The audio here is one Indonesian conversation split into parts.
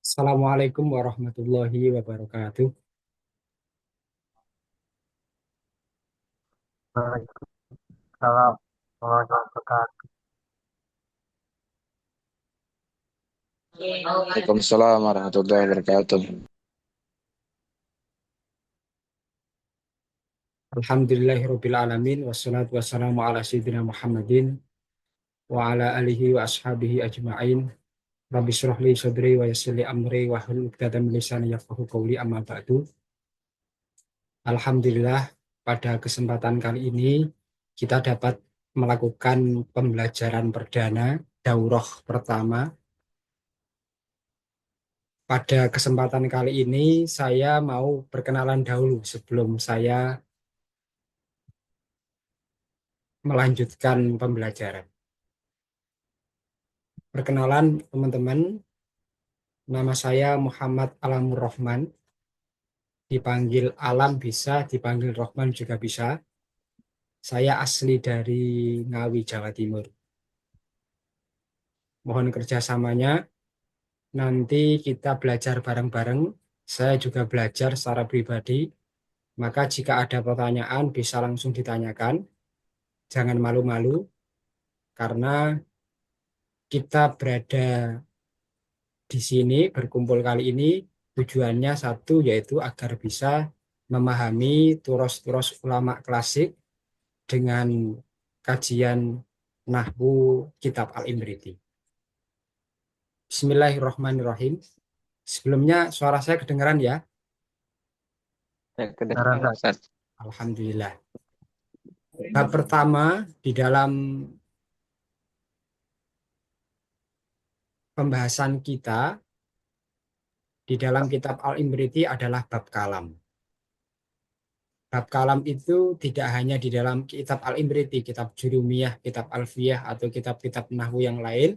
Assalamualaikum warahmatullahi wabarakatuh. Waalaikumsalam warahmatullahi wabarakatuh. Waalaikumsalam warahmatullahi wabarakatuh. Alhamdulillahirabbil alamin wassalatu wassalamu ala sayyidina Muhammadin wa ala alihi wa ashabihi ajmain. Rabbi shrah li sadri wa yassir li amri wa hlul 'uqdatam min lisani yafqahu qawli amma ba'du. Alhamdulillah, pada kesempatan kali ini kita dapat melakukan pembelajaran perdana daurah pertama. Pada kesempatan kali ini saya mau perkenalan dahulu sebelum saya melanjutkan pembelajaran. Perkenalan teman-teman, nama saya Muhammad Alamur Rohman, dipanggil Alam bisa, dipanggil Rohman juga bisa. Saya asli dari Ngawi, Jawa Timur. Mohon kerjasamanya, nanti kita belajar bareng-bareng. Saya juga belajar secara pribadi, maka jika ada pertanyaan bisa langsung ditanyakan. Jangan malu-malu, karena kita berada di sini berkumpul kali ini tujuannya satu, yaitu agar bisa memahami turos-turos ulama klasik dengan kajian Nahwu Kitab Al-Imriti. Bismillahirrahmanirrahim. Sebelumnya suara saya kedengaran ya? Ya, Beneran, kedengaran Ustaz? Ustaz. Alhamdulillah. Bab pertama di dalam pembahasan kita di dalam kitab Al-Imriti adalah bab kalam. Bab kalam itu tidak hanya di dalam kitab Al-Imriti, kitab Jurumiyah, kitab Alfiyah, atau kitab-kitab Nahwu yang lain.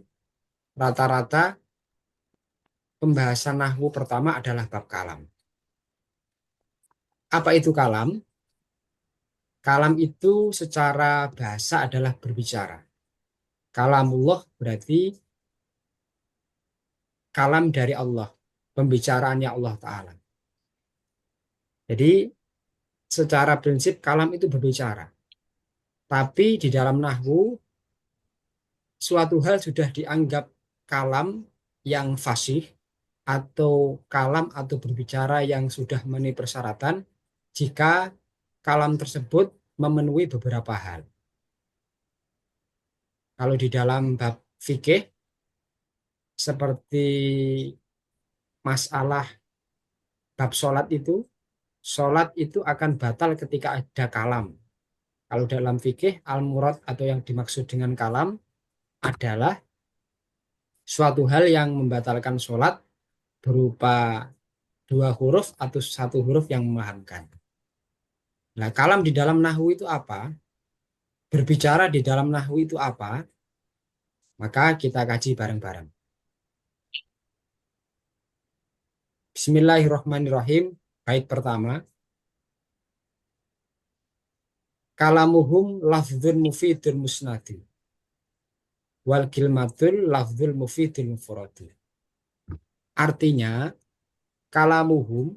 Rata-rata pembahasan Nahwu pertama adalah bab kalam. Apa itu kalam? Kalam itu secara bahasa adalah berbicara. Kalamullah berarti kalam dari Allah, pembicaraannya Allah Ta'ala. Jadi secara prinsip kalam itu berbicara. Tapi di dalam Nahwu, suatu hal sudah dianggap kalam yang fasih atau kalam atau berbicara yang sudah memenuhi persyaratan jika kalam tersebut memenuhi beberapa hal. Kalau di dalam bab fikih seperti masalah bab sholat itu akan batal ketika ada kalam. Kalau dalam fikih al-murad atau yang dimaksud dengan kalam adalah suatu hal yang membatalkan sholat berupa dua huruf atau satu huruf yang memahamkan. Nah, kalam di dalam nahwu itu apa? Berbicara di dalam nahwu itu apa? Maka kita kaji bareng-bareng. Bismillahirrahmanirrahim. Bait pertama. Kalamuhum lafdzun mufidun musnadi. Wal kilmatul lafdzul mufidun mufradu. Artinya, kalamuhum,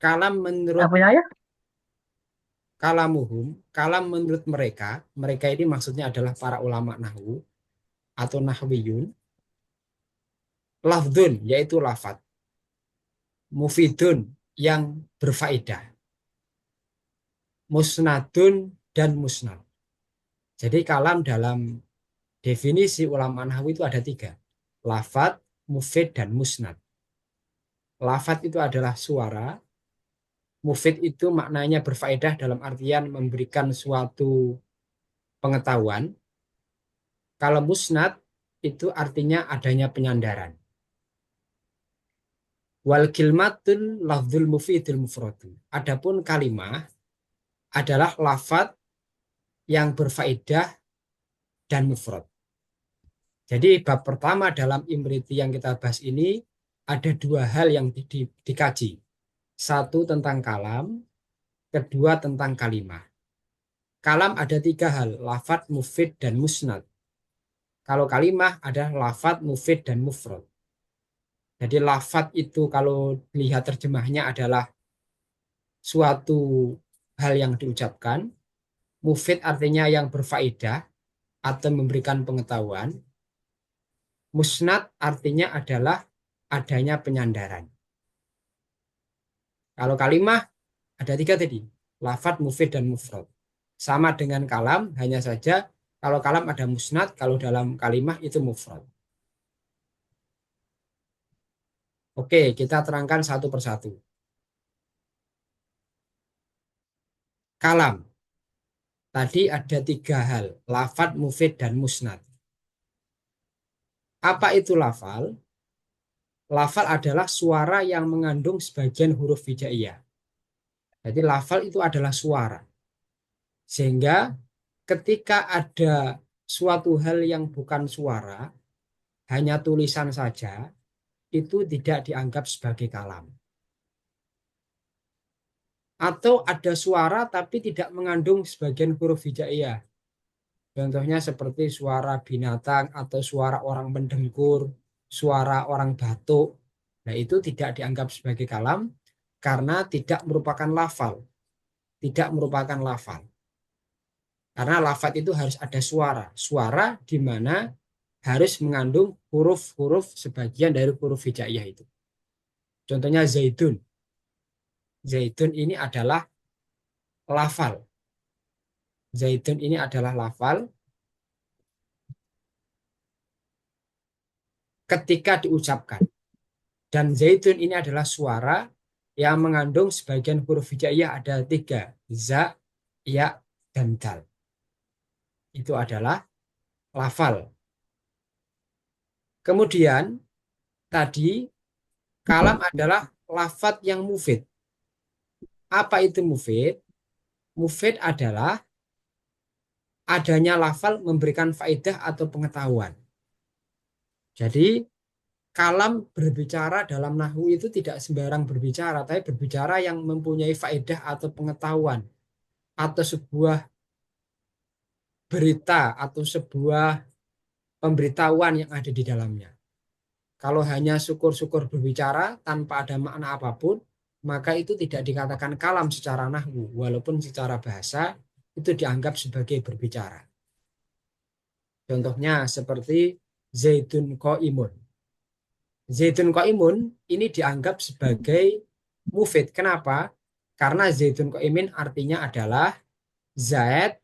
kalam menurut Apanya ya? kalam menurut mereka, mereka ini maksudnya adalah para ulama nahwu atau nahwiyun. Lafdzun yaitu lafat, mufidun yang berfaedah, musnadun dan musnad. Jadi kalam dalam definisi ulama nahwu itu ada tiga, lafat, mufid, dan musnad. Lafat itu adalah suara, mufid itu maknanya berfaedah dalam artian memberikan suatu pengetahuan. Kalau musnad itu artinya adanya penyandaran. Wal kilmatul lafdzul mufidil mufradu. Adapun kalimah adalah lafat yang berfaedah dan mufrad. Jadi bab pertama dalam Imriti yang kita bahas ini ada dua hal yang dikaji. Satu tentang kalam, kedua tentang kalimah. Kalam ada tiga hal, lafat, mufid, dan musnad. Kalau kalimah ada lafat, mufid, dan mufrad. Jadi lafat itu kalau lihat terjemahnya adalah suatu hal yang diucapkan. Mufid artinya yang berfaedah atau memberikan pengetahuan. Musnad artinya adalah adanya penyandaran. Kalau kalimah ada tiga tadi, lafat, mufid, dan mufrad. Sama dengan kalam, hanya saja kalau kalam ada musnad, kalau dalam kalimah itu mufrad. Oke, kita terangkan satu persatu. Kalam, tadi ada tiga hal, lafat, mufid, dan musnad. Apa itu lafal? Lafal adalah suara yang mengandung sebagian huruf hijaiyah. Jadi lafal itu adalah suara. Sehingga ketika ada suatu hal yang bukan suara, hanya tulisan saja, itu tidak dianggap sebagai kalam. Atau ada suara tapi tidak mengandung sebagian huruf hijaiyah. Contohnya seperti suara binatang atau suara orang mendengkur, suara orang batuk. Nah, itu tidak dianggap sebagai kalam karena tidak merupakan lafal. Tidak merupakan lafal. Karena lafaz itu harus ada suara. Suara di mana harus mengandung huruf-huruf sebagian dari huruf hijaiyah itu. Contohnya zaitun. Zaitun ini adalah lafal. Zaitun ini adalah lafal ketika diucapkan. Dan zaitun ini adalah suara yang mengandung sebagian huruf hijaiyah ada tiga. Za, ya, dan dal. Itu adalah lafal. Kemudian tadi kalam adalah lafaz yang mufid. Apa itu mufid? Mufid adalah adanya lafal memberikan faedah atau pengetahuan. Jadi kalam berbicara dalam nahwu itu tidak sembarang berbicara, tapi berbicara yang mempunyai faedah atau pengetahuan atau sebuah berita atau sebuah pemberitahuan yang ada di dalamnya. Kalau hanya syukur-syukur berbicara tanpa ada makna apapun, maka itu tidak dikatakan kalam secara nahwu, walaupun secara bahasa itu dianggap sebagai berbicara. Contohnya seperti zaitun qaimun. Zaitun qaimun ini dianggap sebagai mufid. Kenapa? Karena zaitun qaimin artinya adalah Zaid,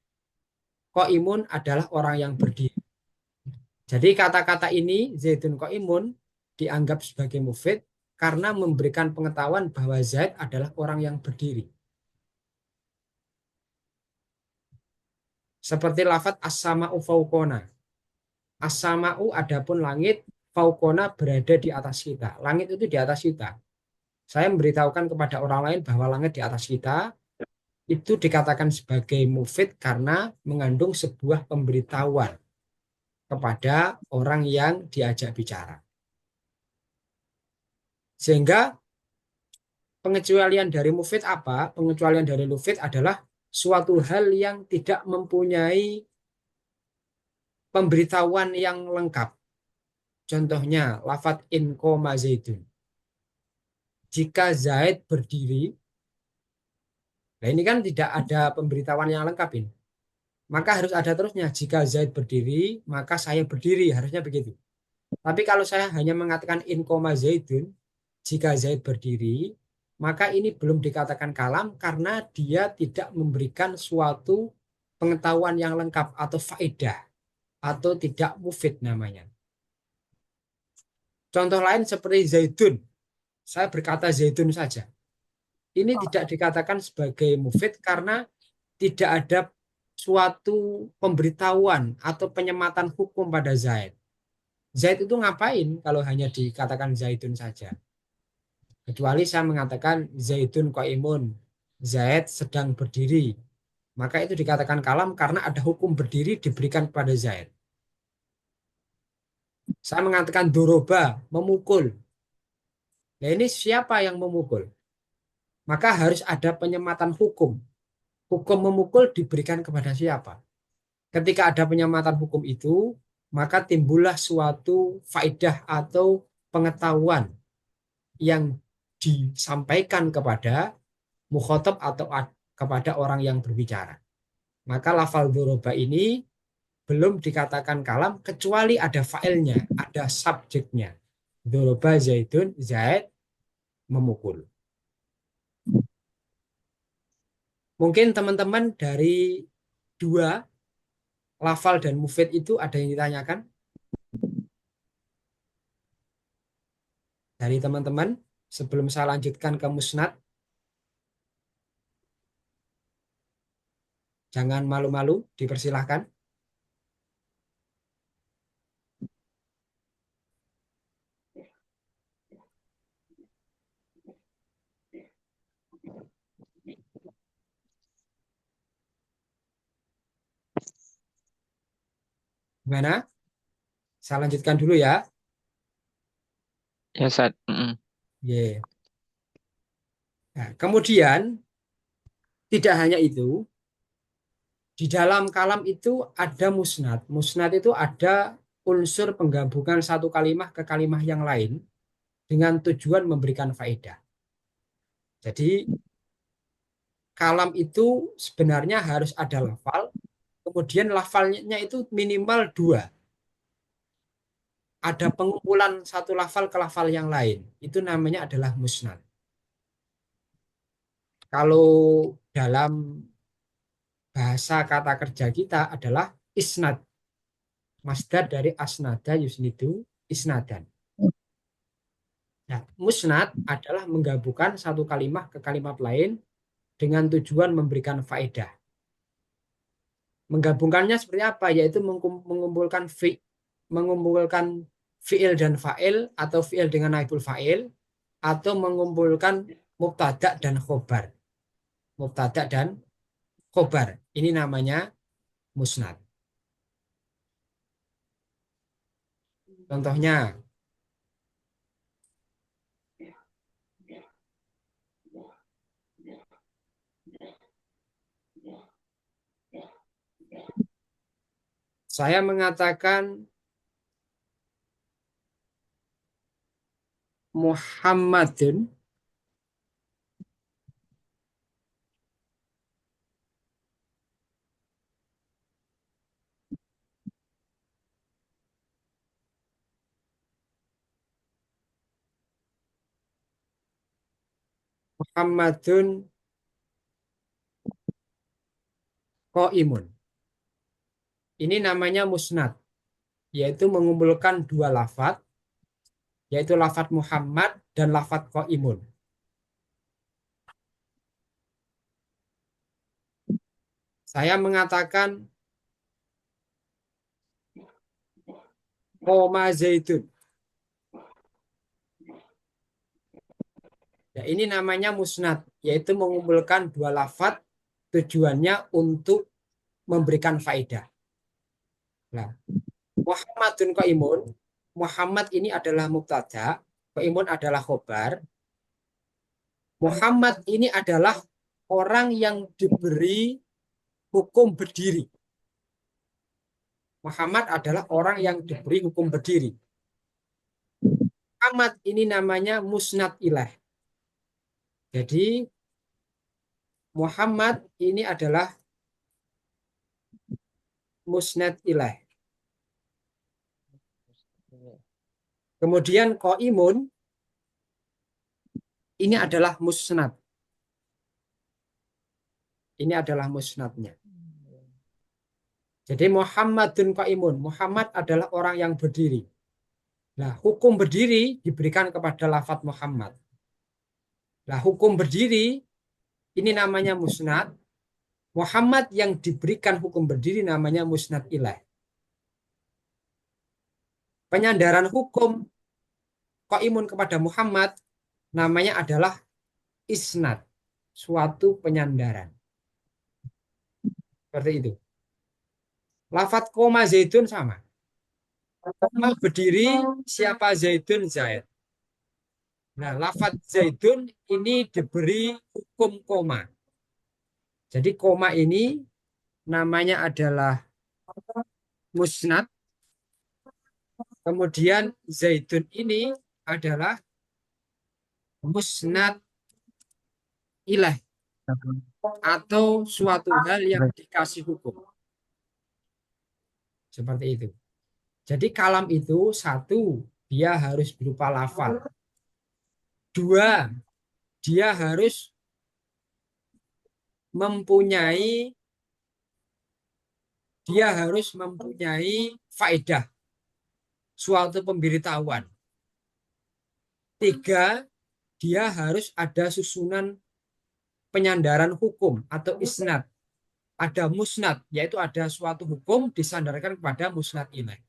qaimun adalah orang yang berdiri. Jadi kata-kata ini zaitun qaimun dianggap sebagai mufid karena memberikan pengetahuan bahwa Zaid adalah orang yang berdiri. Seperti lafaz as-sama'u fauqona. As-sama'u adapun langit, fauqona berada di atas kita. Langit itu di atas kita. Saya memberitahukan kepada orang lain bahwa langit di atas kita itu dikatakan sebagai mufid karena mengandung sebuah pemberitahuan kepada orang yang diajak bicara. Sehingga pengecualian dari mufid apa? Pengecualian dari mufid adalah suatu hal yang tidak mempunyai pemberitahuan yang lengkap. Contohnya, lafaz in koma zaidun. Jika Zaid berdiri, nah ini kan tidak ada pemberitahuan yang lengkap ini. Maka harus ada terusnya. Jika Zaid berdiri, maka saya berdiri. Harusnya begitu. Tapi kalau saya hanya mengatakan in koma zaidun, jika Zaid berdiri, maka ini belum dikatakan kalam karena dia tidak memberikan suatu pengetahuan yang lengkap atau faedah atau tidak mufid namanya. Contoh lain seperti zaitun. Saya berkata zaitun saja. Ini tidak dikatakan sebagai mufid karena tidak ada suatu pemberitahuan atau penyematan hukum pada Zaid. Zaid itu ngapain kalau hanya dikatakan zaitun saja? Kecuali saya mengatakan zaitun qaimun, Zaid sedang berdiri. Maka itu dikatakan kalam karena ada hukum berdiri diberikan kepada Zaid. Saya mengatakan doroba, memukul. Nah ini siapa yang memukul? Maka harus ada penyematan hukum. Hukum memukul diberikan kepada siapa? Ketika ada penyematan hukum itu, maka timbullah suatu faedah atau pengetahuan yang disampaikan kepada mukhatab atau kepada orang yang berbicara. Maka lafal doroba ini belum dikatakan kalam kecuali ada failnya, ada subjeknya. Doroba Zaidun, Zaid memukul. Mungkin teman-teman dari dua lafal dan mufid itu ada yang ditanyakan? Dari teman-teman sebelum saya lanjutkan ke musnad. Jangan malu-malu, dipersilahkan. Gimana? Saya lanjutkan dulu ya. Ya, Ustaz. Mm-mm. Yeah. Nah, kemudian tidak hanya itu, di dalam kalam itu ada musnad. Musnad itu ada unsur penggabungan satu kalimah ke kalimah yang lain dengan tujuan memberikan faedah. Jadi kalam itu sebenarnya harus ada lafal, kemudian lafalnya itu minimal dua. Ada pengumpulan satu lafal ke lafal yang lain. Itu namanya adalah musnad. Kalau dalam bahasa kata kerja kita adalah isnad. Masdar dari asnada yusnidu isnadan. Nah, musnad adalah menggabungkan satu kalimat ke kalimat lain dengan tujuan memberikan faedah. Menggabungkannya seperti apa? Yaitu mengumpulkan fiil dan fa'il atau fiil dengan naibul fa'il atau mengumpulkan mubtada dan khobar. Mubtada dan khobar. Ini namanya musnad. Contohnya, saya mengatakan Muhammadun Muhammadun Qaimun. Ini namanya musnad, yaitu mengumpulkan dua lafat, yaitu lafat Muhammad dan lafat Qaimun. Saya mengatakan Qoma Zaidun. Ya, ini namanya musnad, yaitu mengumpulkan dua lafat tujuannya untuk memberikan faedah. Nah, Muhammadun Qaimun, Muhammad ini adalah mubtada, Qaimun adalah khobar. Muhammad ini adalah orang yang diberi hukum berdiri. Muhammad adalah orang yang diberi hukum berdiri. Muhammad ini namanya musnad ilaih. Jadi Muhammad ini adalah musnad ilaih. Kemudian Qaimun ini adalah musnad. Ini adalah musnadnya. Jadi Muhammadun Qaimun. Muhammad adalah orang yang berdiri. Nah, hukum berdiri diberikan kepada lafaz Muhammad. Nah, hukum berdiri ini namanya musnad. Muhammad yang diberikan hukum berdiri namanya musnad ilaih. Penyandaran hukum Qaimun kepada Muhammad namanya adalah isnad, suatu penyandaran. Seperti itu. Lafaz koma Zaidun sama. Koma berdiri siapa Zaidun Zaid. Nah, lafaz Zaidun ini diberi hukum koma. Jadi koma ini namanya adalah musnad. Kemudian Zaidun ini adalah musnad ilaih atau suatu hal yang Baik. dikasih hukum. Seperti itu. Jadi kalam itu satu, dia harus berupa lafal. Dua, dia harus mempunyai faedah, suatu pemberitahuan. Tiga, dia harus ada susunan penyandaran hukum atau isnad. Ada musnad, yaitu ada suatu hukum disandarkan kepada musnad ilaih.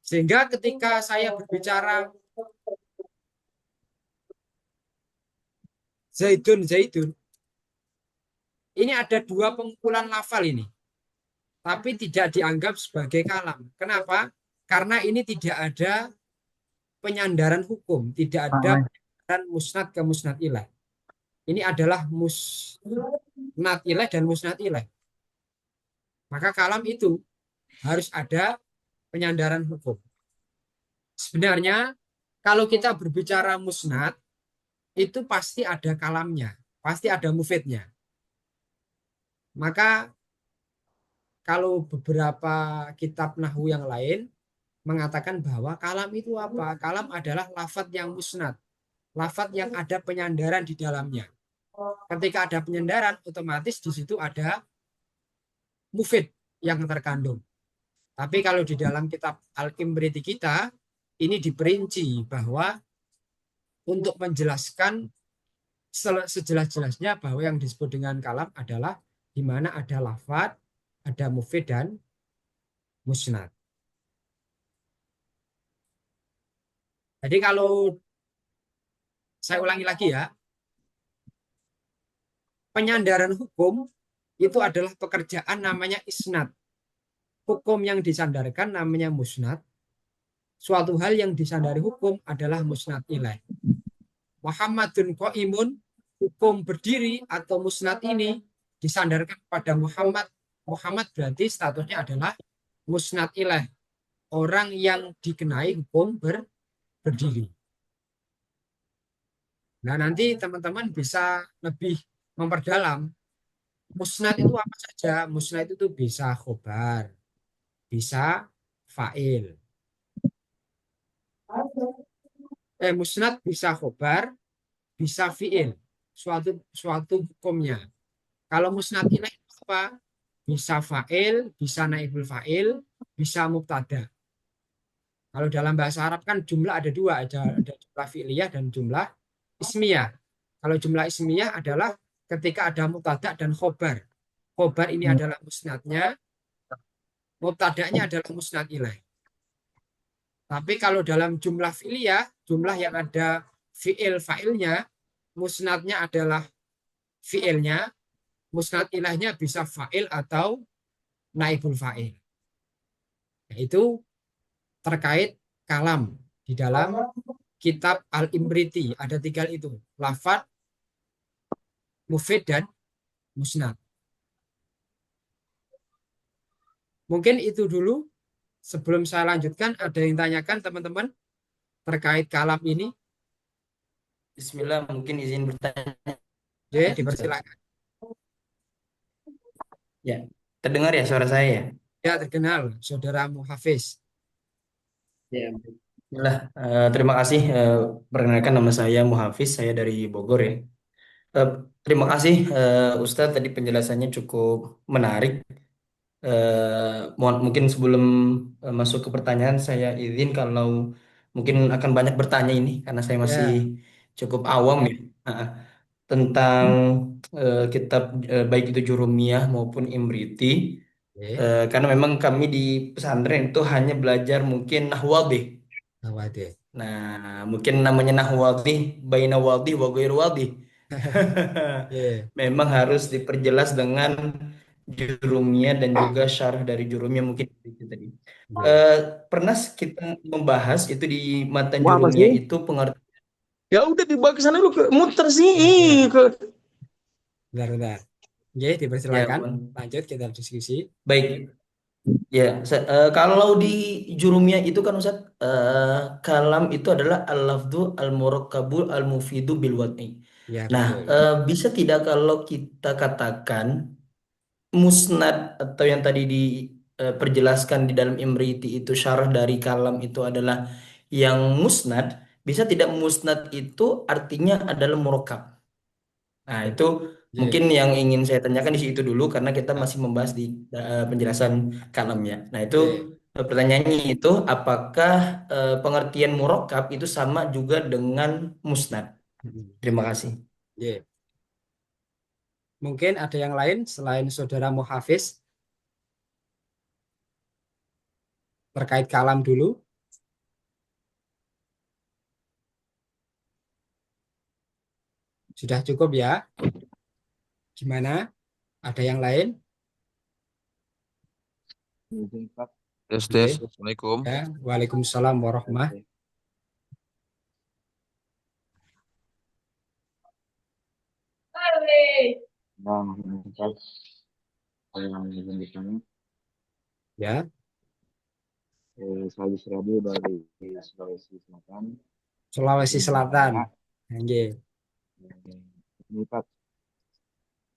Sehingga ketika saya berbicara Zaidun, Zaidun, ini ada dua pengumpulan lafal ini, tapi tidak dianggap sebagai kalam. Kenapa? Karena ini tidak ada penyandaran hukum, tidak ada Baik. penyandaran musnad ke musnad ilaih. Ini adalah musnad ilaih dan musnad ilaih. Maka kalam itu harus ada penyandaran hukum. Sebenarnya kalau kita berbicara musnad, itu pasti ada kalamnya, pasti ada mufidnya. Maka kalau beberapa kitab nahwu yang lain mengatakan bahwa kalam itu apa? Kalam adalah lafadz yang musnad, lafadz yang ada penyandaran di dalamnya. Ketika ada penyandaran, otomatis di situ ada mufid yang terkandung. Tapi kalau di dalam kitab Al-Imriti kita, ini diperinci bahwa untuk menjelaskan sejelas-jelasnya bahwa yang disebut dengan kalam adalah di mana ada lafadz, ada mufid dan musnad. Jadi kalau saya ulangi lagi ya, penyandaran hukum itu adalah pekerjaan namanya isnad. Hukum yang disandarkan namanya musnad. Suatu hal yang disandari hukum adalah musnad ilaih. Muhammadun qaimun, hukum berdiri atau musnad ini disandarkan pada Muhammad. Muhammad berarti statusnya adalah musnad ilaih, orang yang dikenai hukum berdiri. Nah, nanti teman-teman bisa lebih memperdalam musnad itu apa saja. Musnad itu bisa khobar, bisa fa'il. Musnad bisa khobar, bisa fi'il, suatu hukumnya. Kalau musnad ilaih apa? Bisa fa'il, bisa naibul fa'il, bisa mubtada. Kalau dalam bahasa Arab kan jumlah ada dua, ada jumlah fi'liyah dan jumlah ismiyah. Kalau jumlah ismiyah adalah ketika ada mubtada dan khobar. Khobar ini adalah musnadnya, mubtadanya adalah musnad ilaih. Tapi kalau dalam jumlah fi'liyah, jumlah yang ada fi'il fa'ilnya, musnadnya adalah fi'ilnya, musnad ilahnya bisa fa'il atau naibul fa'il. Itu terkait kalam di dalam kitab Al-Imriti. Ada tiga itu, lafadz, mufid, dan musnad. Mungkin itu dulu. Sebelum saya lanjutkan, ada yang tanyakan teman-teman terkait kalam ini? Bismillah, mungkin izin bertanya. Ya, dipersilakan. Ya, terdengar ya suara saya ya? Ya, terkenal, saudara Muhafiz. Ya. Bismillah, terima kasih. Perkenalkan nama saya Muhafiz, saya dari Bogor ya. Terima kasih Ustadz, tadi penjelasannya cukup menarik. Mungkin sebelum masuk ke pertanyaan, saya izin kalau mungkin akan banyak bertanya ini karena saya masih Ya, cukup awam ya. Tentang kitab baik itu Jurumiyah maupun Imriti. oke. Karena memang kami di pesantren itu hanya belajar mungkin nahwadih. Khawatir. Nah, mungkin namanya nahwadih, baina wadih wa ghairu wadih. Ya, Memang harus diperjelas dengan jurumiyah dan juga syarah dari jurumiyah mungkin itu tadi. ya. Eh, Pernah kita membahas itu di matan Mau apa jurumiyah sih? itu pengertian. Ya udah dibawa ke sana dulu, muter sih. Ya, Ke bentar, bentar. Ya, Ya, dipersilakan. Bun. Lanjut kita diskusi. Baik. Ya, kalau di Jurumiyah itu kan Ustaz, kalam itu adalah al-lafdhu al-murakkabul al-mufidu bil wad'i. Ya, Nah, betul. bisa tidak kalau kita katakan musnad atau yang tadi diperjelaskan di dalam Imriti itu syarah dari kalam itu adalah yang musnad, bisa tidak musnad itu artinya adalah murakkab. Nah, itu mungkin Ya, yang ingin saya tanyakan di situ dulu karena kita ya, masih membahas di penjelasan kalamnya. Nah, itu ya. pertanyaannya itu apakah pengertian murakkab itu sama juga dengan musnad? Terima kasih. Ya. Mungkin ada yang lain selain saudara Muhafiz terkait kalam dulu. Sudah cukup ya? Gimana? Ada yang lain? Tes tes. Ya. Assalamualaikum. Ya. Waalaikumsalam warahmatullahi. Nah, Ustaz, saya ingin bertanya. Ya. Saya Disradi dari Sulawesi Selatan. Sulawesi Izin Selatan. bertanya. Ya. Ini Pak,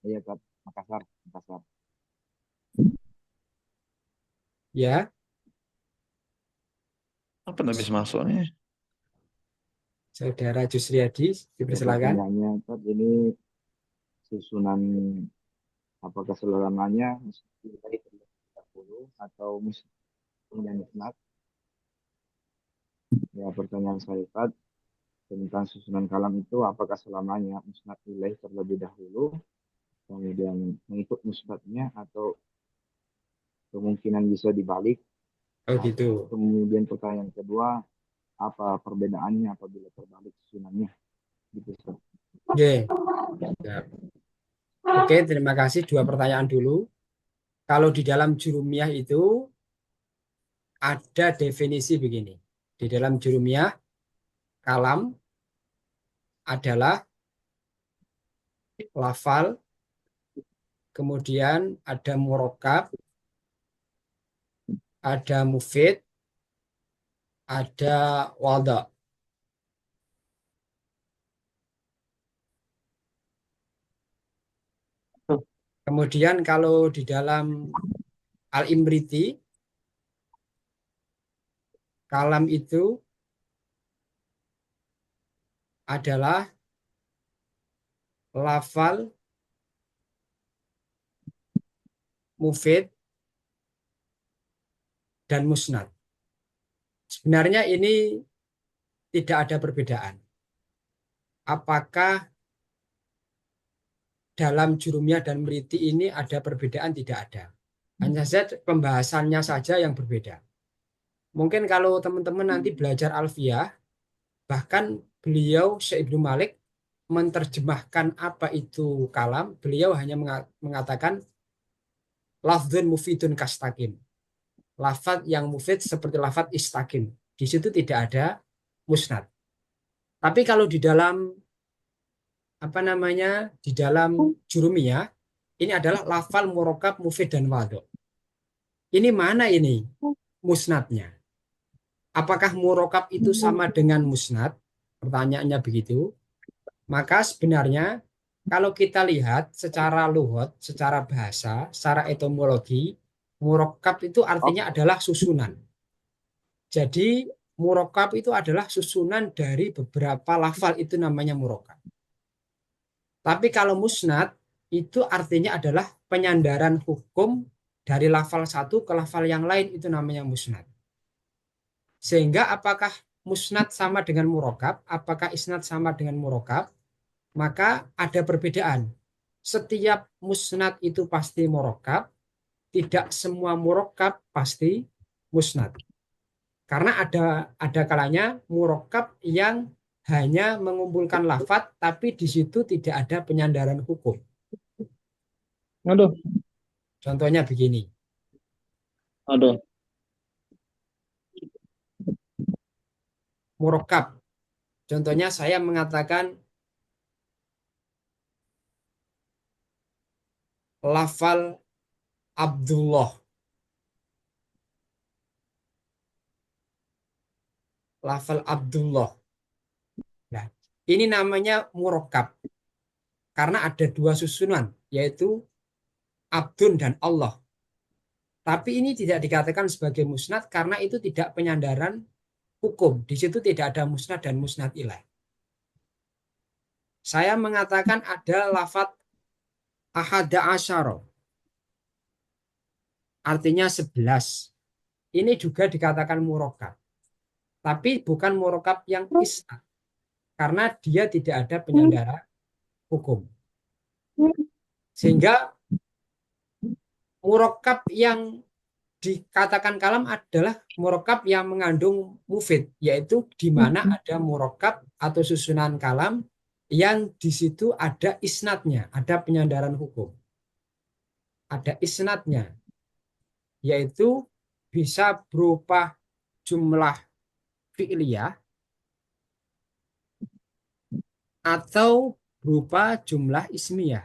iya Pak, Makassar, Makassar. Ya. Apa nggak bisa masuk nih? Saudara Jusriyadi, Ya, dipersilakan. pertanyaannya Pak, ini susunan apakah selamanya mesti dari terlebih dahulu atau mesti kemudian sunat? Ya, pertanyaan saya Pak, tentang susunan kalam itu apakah selamanya musnad ilaih terlebih dahulu kemudian mengikut musnadnya atau kemungkinan bisa dibalik. Oh Nah, gitu. kemudian pertanyaan kedua, apa perbedaannya apabila terbalik susunannya? Gitu, Ustaz. Ya. Ya. Oke, terima kasih. Dua pertanyaan dulu. Kalau di dalam jurumiyah itu ada definisi begini. Di dalam jurumiyah, kalam adalah lafal, kemudian ada murakkab, ada mufid, ada wada. Kemudian kalau di dalam Al-Imriti, kalam itu adalah lafal, mufid, dan musnad. Sebenarnya ini tidak ada perbedaan. Apakah dalam jurumiyah dan meriti ini ada perbedaan? Tidak ada. Hanya saja pembahasannya saja yang berbeda. Mungkin kalau teman-teman nanti belajar alfiyah, bahkan beliau Syekh Ibnu Malik menerjemahkan apa itu kalam, beliau hanya mengatakan lafdzun mufidun kastakim. Lafadz yang mufid seperti lafadz istakim. Di situ tidak ada musnad. Tapi kalau di dalam apa namanya di dalam jurumiyah ini adalah lafal murokab mufid dan wadho. Ini mana ini musnadnya? Apakah murokab itu sama dengan musnad? Pertanyaannya begitu. Maka sebenarnya kalau kita lihat secara luhut, secara bahasa, secara etimologi, murokab itu artinya adalah susunan. Jadi murokab itu adalah susunan dari beberapa lafal, itu namanya murokab. Tapi kalau musnad itu artinya adalah penyandaran hukum dari lafal satu ke lafal yang lain, itu namanya musnad. Sehingga apakah musnad sama dengan murokab, apakah isnad sama dengan murokab, maka ada perbedaan. Setiap musnad itu pasti murokab, tidak semua murokab pasti musnad. Karena ada kalanya murokab yang hanya mengumpulkan lafaz, tapi di situ tidak ada penyandaran hukum. Aduh, Contohnya begini. aduh. Murokab. Contohnya saya mengatakan lafal Abdullah. lafal Abdullah. Nah, ini namanya murokkab karena ada dua susunan, yaitu Abdun dan Allah. Tapi ini tidak dikatakan sebagai musnad karena itu tidak penyandaran hukum. Di situ tidak ada musnad dan musnad ilaih. Saya mengatakan ada lafaz ahada asyara, artinya 11. Ini juga dikatakan murokkab. Tapi bukan murokkab yang isnad. Karena dia tidak ada penyandara hukum. Sehingga murokkab yang dikatakan kalam adalah murokkab yang mengandung mufid, yaitu di mana ada murokkab atau susunan kalam yang di situ ada isnadnya, ada penyandaran hukum. Ada isnadnya, yaitu bisa berupa jumlah fi'liyah atau berupa jumlah ismiyah.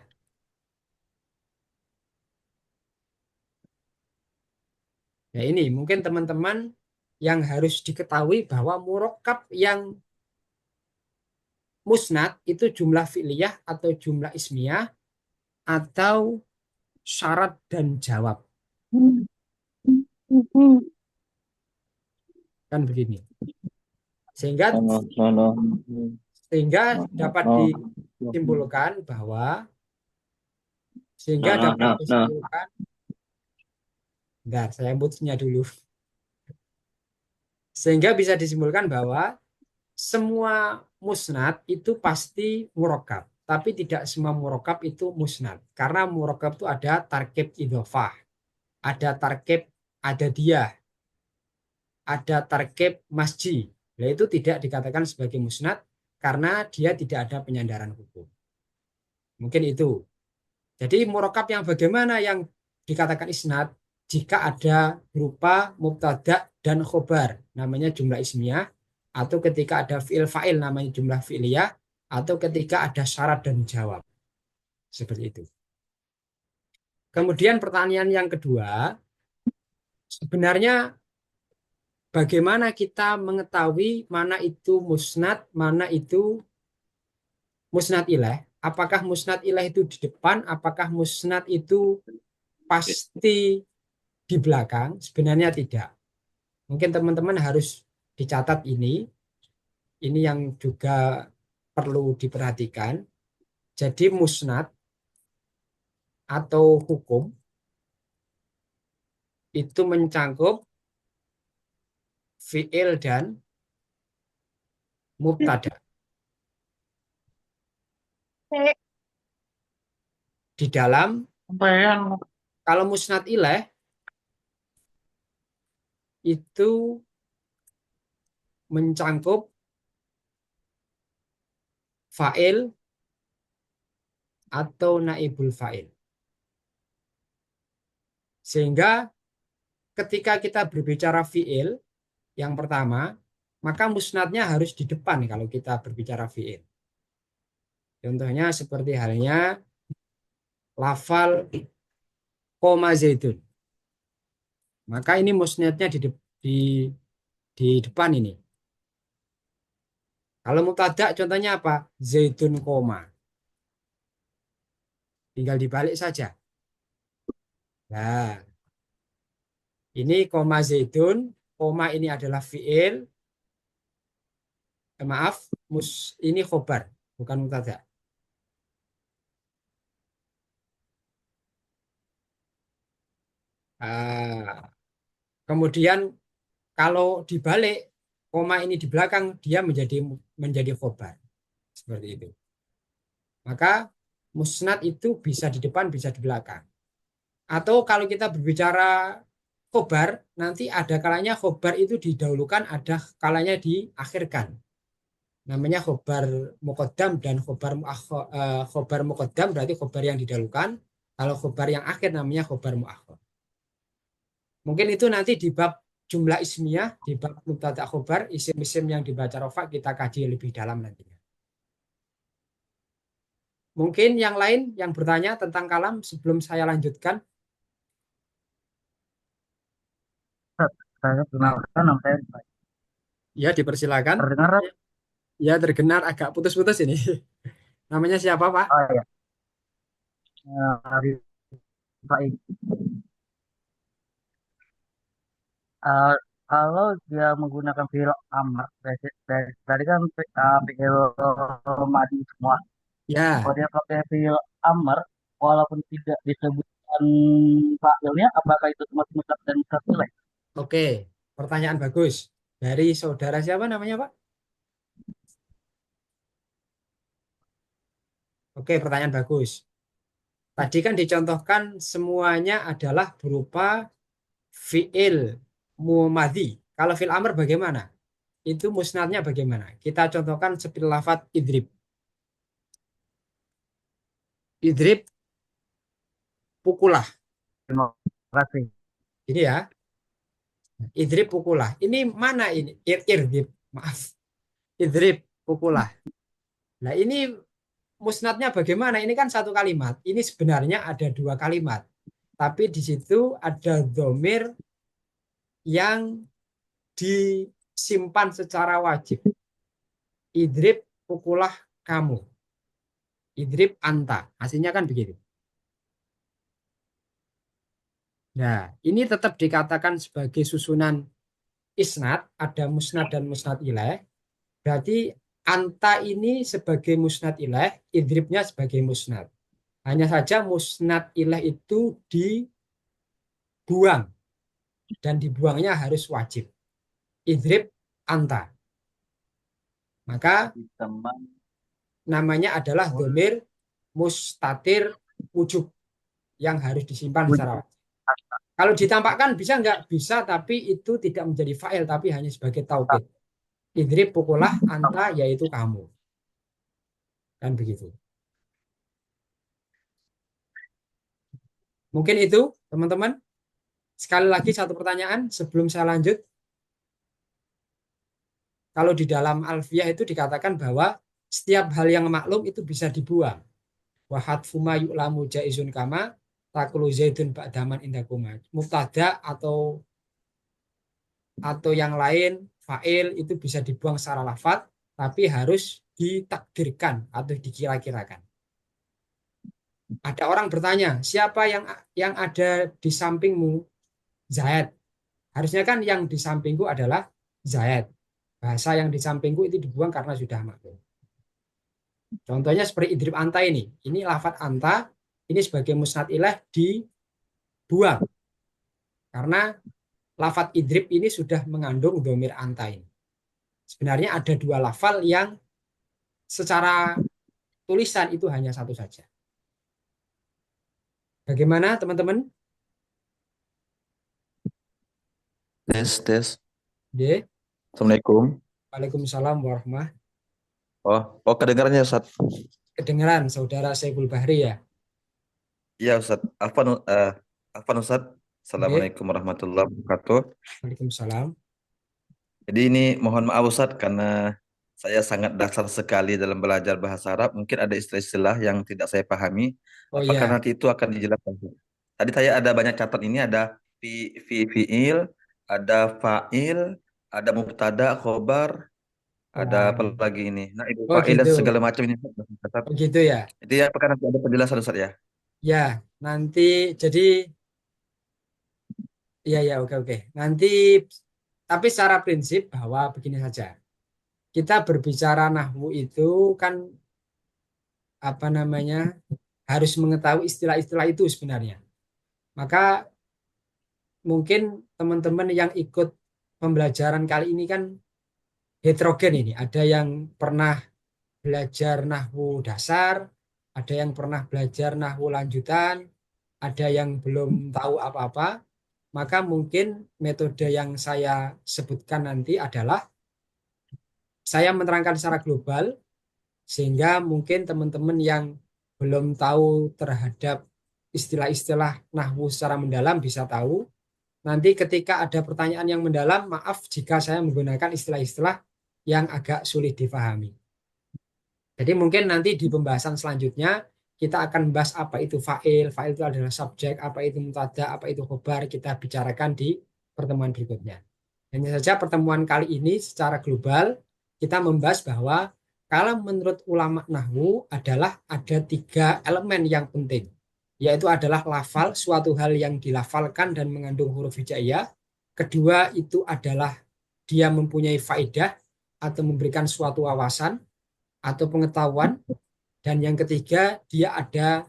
Nah ini mungkin teman-teman yang harus diketahui bahwa murokkab yang musnad itu jumlah fi'liyah atau jumlah ismiyah atau syarat dan jawab. Kan begini. Sehingga dapat disimpulkan bahwa bentar, saya mutnya dulu. Sehingga bisa disimpulkan bahwa semua musnad itu pasti murokkab, tapi tidak semua murokkab itu musnad. Karena murokkab itu ada tarkib idhofah, ada tarkib adadiyah, ada tarkib masji. Nah, itu tidak dikatakan sebagai musnad karena dia tidak ada penyandaran hukum. Mungkin itu. Jadi murokkab yang bagaimana yang dikatakan isnad? Jika ada berupa mubtada dan khobar, namanya jumlah ismiyah, atau ketika ada fi'il fa'il namanya jumlah fi'liyah, atau ketika ada syarat dan jawab. Seperti itu. Kemudian pertanyaan yang kedua, sebenarnya bagaimana kita mengetahui mana itu musnad, mana itu musnad ilaih? Apakah musnad ilaih itu di depan? Apakah musnad itu pasti di belakang? Sebenarnya tidak. Mungkin teman-teman harus dicatat ini. Ini yang juga perlu diperhatikan. Jadi musnad atau hukum itu mencangkup fi'il dan mubtada. Di dalam kalau musnad ilaih itu mencangkup fa'il atau naibul fa'il. Sehingga ketika kita berbicara fi'il yang pertama, maka musnadnya harus di depan kalau kita berbicara fi'il. Contohnya seperti halnya lafal koma zaitun. Maka ini musnadnya di depan ini. Kalau mubtada contohnya apa? Zaitun koma. Tinggal dibalik saja. Nah, ini koma zaitun, koma ini adalah fi'il. Maaf, ini khobar, bukan mubtada. Kemudian kalau dibalik, koma ini di belakang, dia menjadi khobar. Seperti itu. Maka musnad itu bisa di depan, bisa di belakang. Atau kalau kita berbicara khobar, nanti ada kalanya khobar itu didahulukan, ada kalanya diakhirkan. Namanya khobar muqaddam dan khobar muqaddam berarti khobar yang didahulukan. Kalau khobar yang akhir namanya khobar muakhir. Mungkin itu nanti di bab jumlah ismiyah, di bab mubtada khobar, isim-isim yang dibaca rofa kita kaji lebih dalam nantinya. Mungkin yang lain yang bertanya tentang kalam sebelum saya lanjutkan. Saya perkenalkan nama saya Ya, dipersilakan. Terdengar? Ya, terdengar agak putus-putus ini. Namanya siapa, Pak? Oh ya, Arif Faik. Eh, Kalau dia menggunakan fiil amr, tadi kan fiil madi semua. Kalau Ya, dia pakai fiil amr, walaupun tidak disebutkan fa'ilnya, apakah itu termasuk musnad dan musnad ilaih? oke. Pertanyaan bagus. Dari saudara siapa namanya, Pak? Oke, pertanyaan bagus. Tadi kan dicontohkan semuanya adalah berupa fiil mumadhi. Kalau fiil amr bagaimana? Itu musnadnya bagaimana? Kita contohkan seperti lafadz idrib. Idrib, pukulah. Terima kasih. Ini ya, idrib, pukulah. Ini mana ini? Irdib, maaf. Idrib, pukulah. Nah, ini musnadnya bagaimana? Ini kan satu kalimat. Ini sebenarnya ada dua kalimat. Tapi di situ ada domir yang disimpan secara wajib. Idrib, pukulah kamu. Idrib anta. Hasilnya kan begitu. Nah, ini tetap dikatakan sebagai susunan isnad, ada musnad dan musnad ilaih. Berarti anta ini sebagai musnad ilaih, idribnya sebagai musnad. Hanya saja musnad ilaih itu dibuang dan dibuangnya harus wajib. Idrib anta. Maka Teman. namanya adalah domir mustatir wujub yang harus disimpan secara wajib. Kalau ditampakkan bisa nggak? Bisa, tapi itu tidak menjadi fa'il, tapi hanya sebagai taukid. Idrib, pukulah, anta, yaitu kamu. Kan begitu. Mungkin itu, teman-teman. Sekali lagi satu pertanyaan sebelum saya lanjut. Kalau di dalam alfiyah itu dikatakan bahwa setiap hal yang maklum itu bisa dibuang. Wahad fuma yu'lamu jaizun kama takulu zaidun ba'daman indakuma. Mubtada atau yang lain fa'il itu bisa dibuang secara lafaz, tapi harus ditakdirkan atau dikira-kirakan. Ada orang bertanya, siapa yang ada di sampingmu? Zaid. Harusnya kan yang di sampingku adalah Zaid. Bahasa yang di sampingku itu dibuang karena sudah maklum. Contohnya seperti idrib anta ini. Ini lafaz anta, ini sebagai musnad ilaih dibuang. Karena lafaz idrib ini sudah mengandung domir anta ini. Sebenarnya ada dua lafal yang secara tulisan itu hanya satu saja. Bagaimana teman-teman? Tes. D. Assalamualaikum. Waalaikumsalam warahmatullahi. Oh, kedengarannya Ustaz. Kedengeran saudara Saiful Bahri ya? Iya Ustaz. Afwan Ustaz. Assalamualaikum warahmatullahi wabarakatuh. Waalaikumsalam. Jadi ini mohon maaf Ustaz karena saya sangat dasar sekali dalam belajar bahasa Arab. Mungkin ada istilah-istilah yang tidak saya pahami. Oh Apakah ya, nanti itu akan dijelaskan? Tadi saya ada banyak catat ini, ada fiil, ada fa'il, ada mubtada, khobar, ada wah. apa lagi ini. Nah, itu Oh fa'il dan gitu, segala macam ini Ustaz. oh gitu ya. Itu ya, apakah nanti ada penjelasan Ustaz ya? Ya, nanti jadi ya oke oke. Nanti tapi secara prinsip bahwa begini saja. Kita berbicara nahwu itu kan apa namanya harus mengetahui istilah-istilah itu sebenarnya. Maka mungkin teman-teman yang ikut pembelajaran kali ini kan heterogen ini. Ada yang pernah belajar nahwu dasar, ada yang pernah belajar nahwu lanjutan, ada yang belum tahu apa-apa. Maka mungkin metode yang saya sebutkan nanti adalah saya menerangkan secara global sehingga mungkin teman-teman yang belum tahu terhadap istilah-istilah nahwu secara mendalam bisa tahu. Nanti ketika ada pertanyaan yang mendalam, maaf jika saya menggunakan istilah-istilah yang agak sulit difahami. Jadi mungkin nanti di pembahasan selanjutnya kita akan membahas apa itu fa'il, fa'il itu adalah subjek, apa itu mubtada, apa itu khobar, kita bicarakan di pertemuan berikutnya. Hanya saja pertemuan kali ini secara global kita membahas bahwa kalau menurut ulama nahwu adalah ada 3 elemen yang penting, yaitu adalah lafal, suatu hal yang dilafalkan dan mengandung huruf hijaiyah. Kedua itu adalah dia mempunyai faedah atau memberikan suatu wawasan atau pengetahuan. Dan yang ketiga dia ada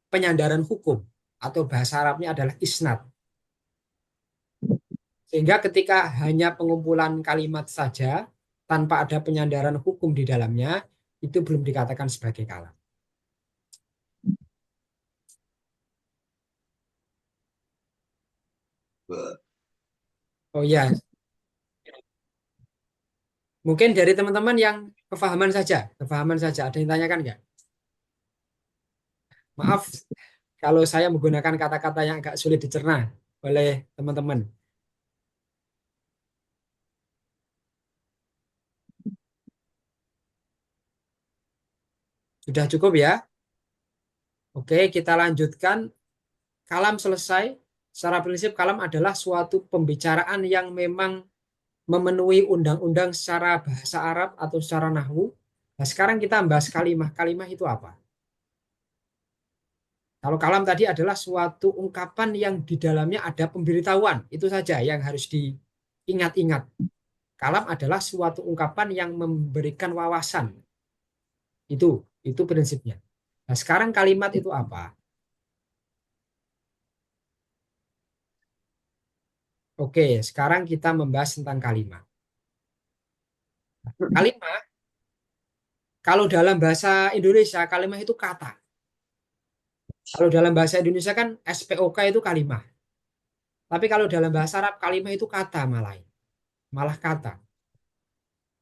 penyandaran hukum atau bahasa Arabnya adalah isnad. Sehingga ketika hanya pengumpulan kalimat saja tanpa ada penyandaran hukum di dalamnya, itu belum dikatakan sebagai kalam. Oh ya, mungkin dari teman-teman yang kefahaman saja, ada yang tanyakan nggak? Maaf kalau saya menggunakan kata-kata yang agak sulit dicerna oleh teman-teman. Sudah cukup ya? Oke, kita lanjutkan. Kalam selesai. Secara prinsip kalam adalah suatu pembicaraan yang memang memenuhi undang-undang secara bahasa Arab atau secara nahwu. Nah, sekarang kita bahas kalimah. Kalimah itu apa? Kalau kalam tadi adalah suatu ungkapan yang di dalamnya ada pemberitahuan. Itu saja yang harus diingat-ingat. Kalam adalah suatu ungkapan yang memberikan wawasan. Itu prinsipnya. Nah, sekarang kalimat itu apa? Oke, sekarang kita membahas tentang kalimat. Kalimat, kalau dalam bahasa Indonesia, kalimat itu kata. Kalau dalam bahasa Indonesia kan SPOK itu kalimat. Tapi kalau dalam bahasa Arab, kalimat itu kata malah kata.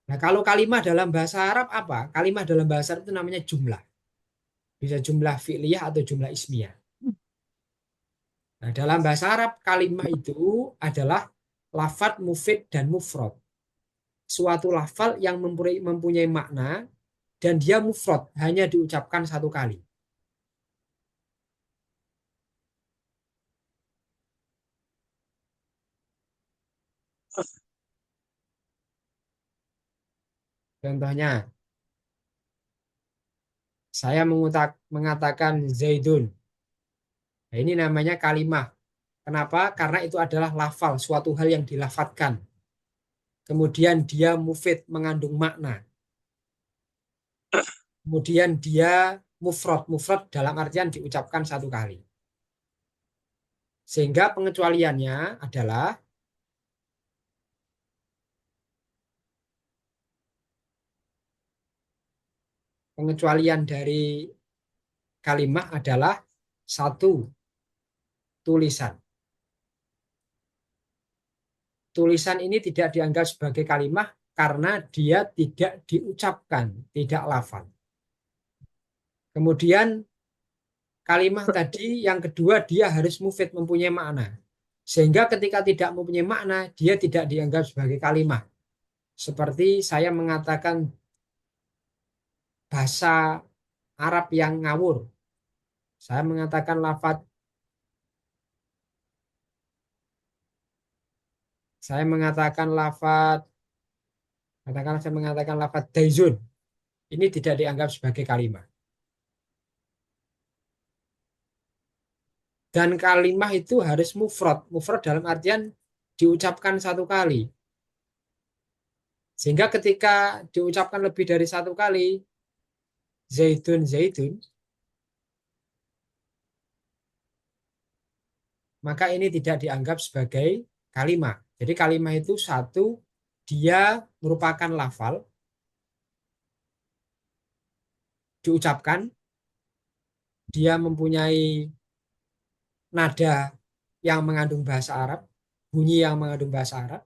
Nah, kalau kalimat dalam bahasa Arab apa? Kalimat dalam bahasa Arab itu namanya jumlah. Bisa jumlah fi'liyah atau jumlah ismiyah. Nah, dalam bahasa Arab, kalimat itu adalah lafadz, mufid, dan mufrad. Suatu lafal yang mempunyai makna dan dia mufrad, hanya diucapkan satu kali. Contohnya, saya mengatakan Zaidun. Nah, ini namanya kalimah. Kenapa? Karena itu adalah lafal, suatu hal yang dilafatkan. Kemudian dia mufid, mengandung makna. Kemudian dia mufrad. Mufrad dalam artian diucapkan satu kali. Sehingga pengecualiannya adalah pengecualian dari kalimah adalah satu, tulisan. Tulisan ini tidak dianggap sebagai kalimah karena dia tidak diucapkan, tidak lafal. Kemudian kalimah tadi yang kedua dia harus mufid, mempunyai makna. Sehingga ketika tidak mempunyai makna, dia tidak dianggap sebagai kalimah. Seperti saya mengatakan bahasa Arab yang ngawur. Saya mengatakan lafaz, katakanlah saya mengatakan lafaz daizun. Ini tidak dianggap sebagai kalimah. Dan kalimah itu harus mufrad. Mufrad dalam artian diucapkan satu kali. Sehingga ketika diucapkan lebih dari satu kali, zaitun, zaitun, maka ini tidak dianggap sebagai kalimah. Jadi kalimah itu satu, dia merupakan lafal, diucapkan, dia mempunyai nada yang mengandung bahasa Arab, bunyi yang mengandung bahasa Arab.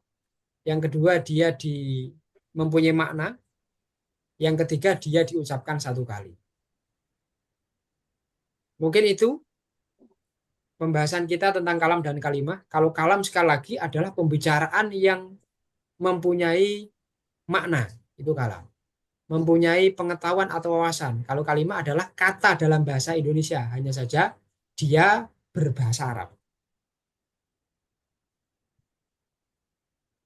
Yang kedua, dia mempunyai makna. Yang ketiga, dia diucapkan satu kali. Mungkin itu pembahasan kita tentang kalam dan kalimah. Kalau kalam sekali lagi adalah pembicaraan yang mempunyai makna, itu kalam. Mempunyai pengetahuan atau wawasan. Kalau kalimah adalah kata dalam bahasa Indonesia, hanya saja dia berbahasa Arab.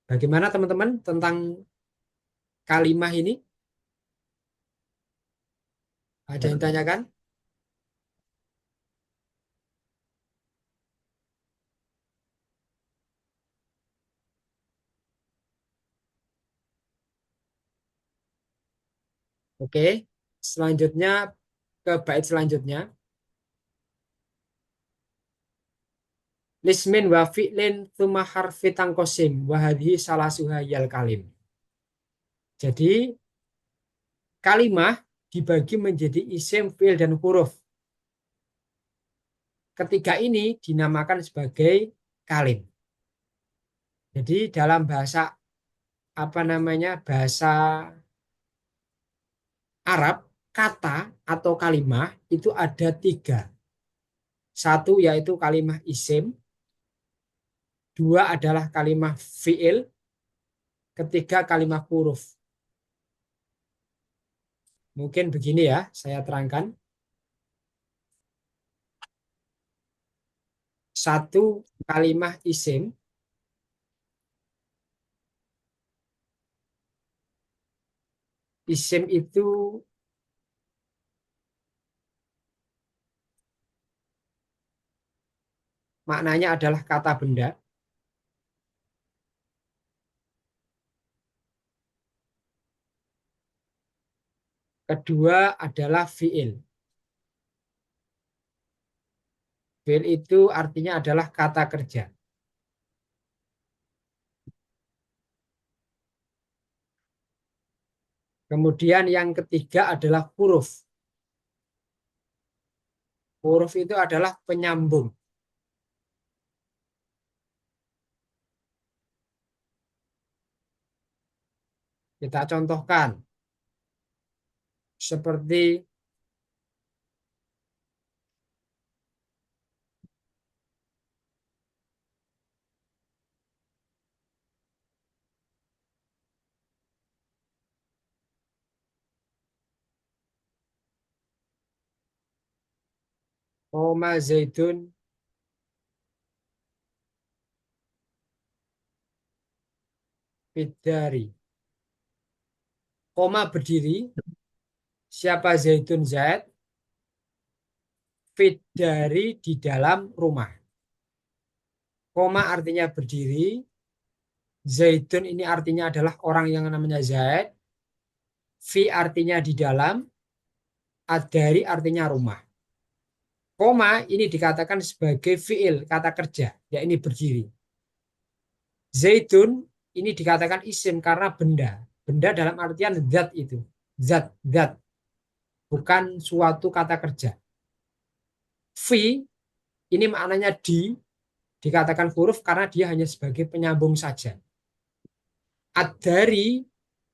Bagaimana teman-teman tentang kalimah ini? Ada yang tanyakan? Oke. Selanjutnya ke bait selanjutnya. Lismin wa fi'lin tsumma harfi tangkosim wa hadhihi salasuha yal kalim. Jadi kalimah dibagi menjadi isim, fi'il, dan huruf. Ketiga ini dinamakan sebagai kalim. Jadi dalam bahasa bahasa Arab, kata atau kalimah itu ada tiga. Satu yaitu kalimah isim, dua adalah kalimah fi'il, ketiga kalimah huruf. Mungkin begini ya, saya terangkan. Satu kalimah isim itu maknanya adalah kata benda. Kedua adalah fi'il. Fi'il itu artinya adalah kata kerja. Kemudian yang ketiga adalah huruf. Huruf itu adalah penyambung. Kita contohkan. Seperti Oma Zaidun Fidari. Koma berdiri. Siapa Zaidun Zaid? Fidari di dalam rumah. Koma artinya berdiri. Zaidun ini artinya adalah orang yang namanya Zaid. Fi artinya di dalam. Adari artinya rumah. Koma ini dikatakan sebagai fi'il, kata kerja, yakni berdiri. Zaidun ini dikatakan isim karena benda. Benda dalam artian zat itu. Zat. Bukan suatu kata kerja. Fi ini maknanya dikatakan huruf karena dia hanya sebagai penyambung saja. Ad-dari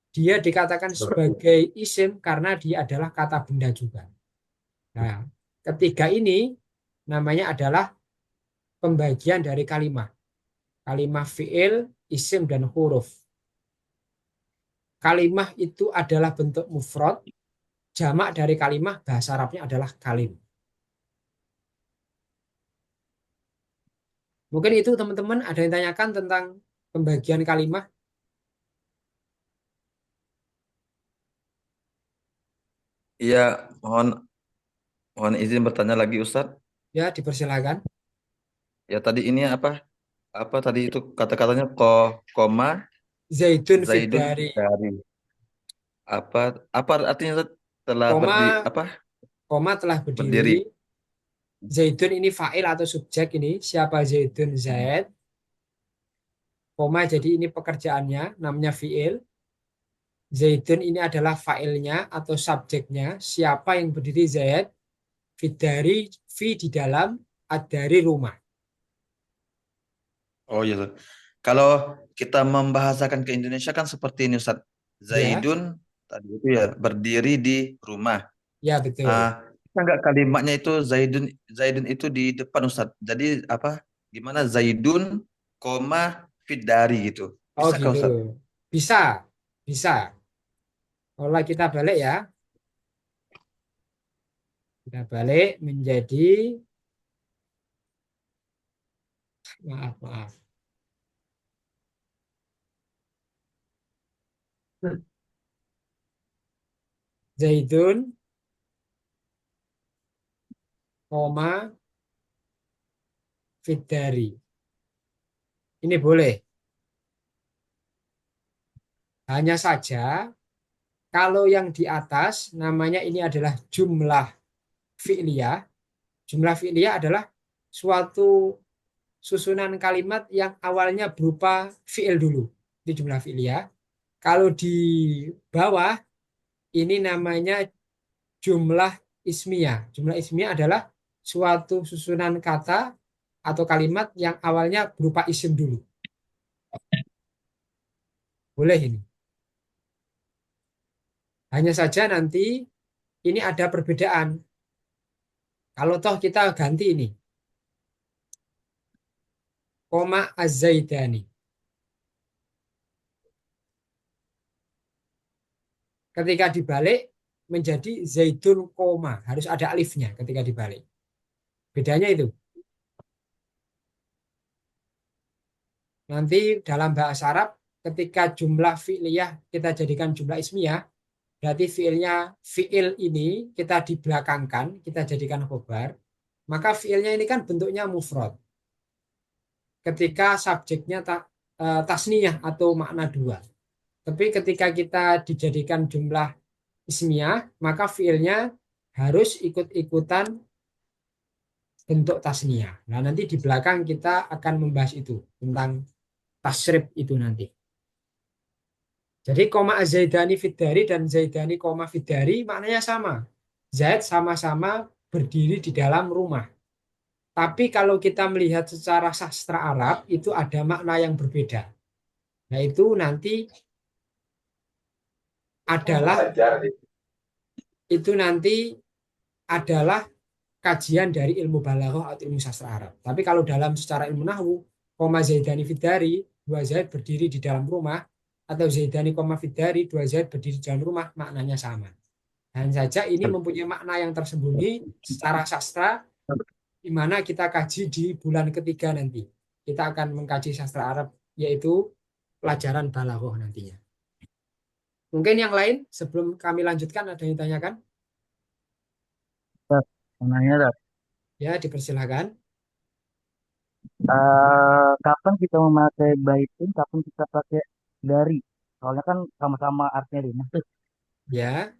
dia dikatakan sebagai isim karena dia adalah kata benda juga. Nah, ketiga ini namanya adalah pembagian dari kalimah. Kalimah fi'il, isim, dan huruf. Kalimah itu adalah bentuk mufrad. Jamak dari kalimah bahasa Arabnya adalah kalim. Mungkin itu teman-teman ada yang tanyakan tentang pembagian kalimah. Iya, mohon mohon izin bertanya lagi Ustadz. Ya, dipersilakan. Ya tadi ini apa? Apa tadi itu kata-katanya koma Zaidun Zaidun Fidari. dari apa apa artinya Ustadz? Telah Koma, apa koma telah berdiri. berdiri. Zaidun ini fa'il atau subjek ini. Siapa Zaidun Zaid? Koma jadi ini pekerjaannya, namanya fi'il. Zaidun ini adalah fa'ilnya atau subjeknya. Siapa yang berdiri Zaid? Fidari, fi di dalam, ad-dari rumah. Oh iya. Ustadz. Kalau kita membahasakan ke Indonesia kan seperti ini Ustadz. Ya, Zaidun tadi itu ya berdiri di rumah. ya betul. Ah, bisa nggak kalimatnya itu Zaidun Zaidun itu di depan Ustadz. Jadi apa? Gimana Zaidun, koma Fidari gitu. Oh Bisakah gitu. Ustadz? Bisa, bisa. Kalau kita balik ya. Kita balik menjadi, maaf. Zaidun, koma, Fidari. Ini boleh. Hanya saja kalau yang di atas namanya ini adalah jumlah fi'liyah. Jumlah fi'liyah adalah suatu susunan kalimat yang awalnya berupa fi'il dulu. Itu jumlah fi'liyah. Kalau di bawah ini namanya jumlah ismiyah. Jumlah ismiyah adalah suatu susunan kata atau kalimat yang awalnya berupa isim dulu. Boleh ini. Hanya saja nanti ini ada perbedaan. Kalau toh kita ganti ini, koma az-zaidani. Ketika dibalik menjadi zaidun koma. Harus ada alifnya ketika dibalik. Bedanya itu. Nanti dalam bahasa Arab ketika jumlah fi'liyah kita jadikan jumlah ismiyah, berarti fi'il ini kita dibelakangkan, kita jadikan khobar, maka fi'ilnya ini kan bentuknya mufrad. Ketika subjeknya tasniyah atau makna dua. Tapi ketika kita dijadikan jumlah ismiyah, maka fi'ilnya harus ikut-ikutan bentuk tasniyah. Nah, nanti di belakang kita akan membahas itu tentang tasrif itu nanti. Jadi koma zaidani fidari dan zaidani koma fidari maknanya sama. Zaid sama-sama berdiri di dalam rumah. Tapi kalau kita melihat secara sastra Arab itu ada makna yang berbeda. Nah, itu nanti adalah kajian dari ilmu balaghah atau ilmu sastra Arab. Tapi kalau dalam secara ilmu nahwu, koma zaidani fidari, dua zaid berdiri di dalam rumah, atau zaidani koma fidari, dua zaid berdiri di dalam rumah, maknanya sama. Dan saja ini mempunyai makna yang tersembunyi secara sastra, di mana kita kaji di bulan ketiga nanti. Kita akan mengkaji sastra Arab, yaitu pelajaran balaghah nantinya. Mungkin yang lain sebelum kami lanjutkan ada yang ditanyakan? Nanya, Ya, dipersilakan. kapan kita memakai baitin, kapan kita pakai dari? Soalnya kan sama-sama artinya rumah tuh. Ya,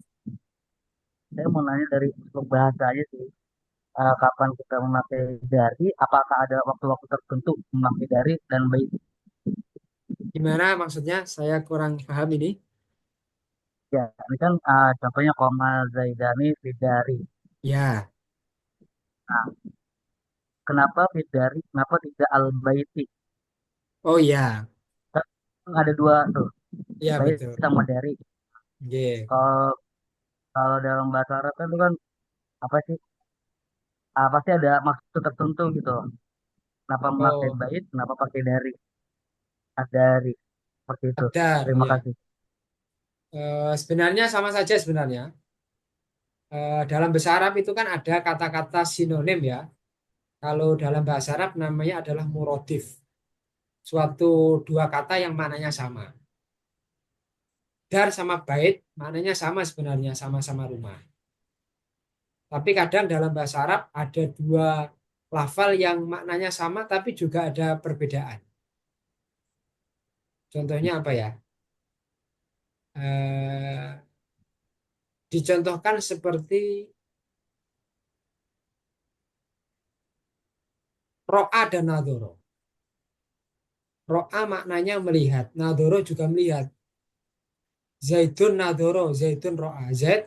Saya mau nanya dari unsur bahasa aja sih. Kapan kita memakai dari? Apakah ada waktu-waktu tertentu memakai dari dan bait? gimana maksudnya? Saya kurang paham ini. Ya, ini kan contohnya koma zaidani fidari. Ya, Nah, kenapa fidari? Kenapa tidak al baiti? oh ya, Kan ada dua tuh, ya bait betul. sama dari. Oke. Kalau kalau dalam bahasa Arab kan itu kan apa sih? Pasti ada maksud tertentu gitu. Kenapa memakai Oh, bait? Kenapa pakai dari? Dari seperti itu. Adar, Terima ya. kasih. Sebenarnya sama saja sebenarnya. Dalam bahasa Arab itu kan ada kata-kata sinonim ya. Kalau dalam bahasa Arab namanya adalah murodif. Suatu dua kata yang maknanya sama. Dar sama bait maknanya sama sebenarnya, sama-sama rumah. Tapi kadang dalam bahasa Arab ada dua lafal yang maknanya sama tapi juga ada perbedaan. Contohnya apa ya? Eh, Dicontohkan seperti ro'a dan nadoro. Ro'a maknanya melihat, nadoro juga melihat. Zaidun nadoro, zaidun ro'a. Zaid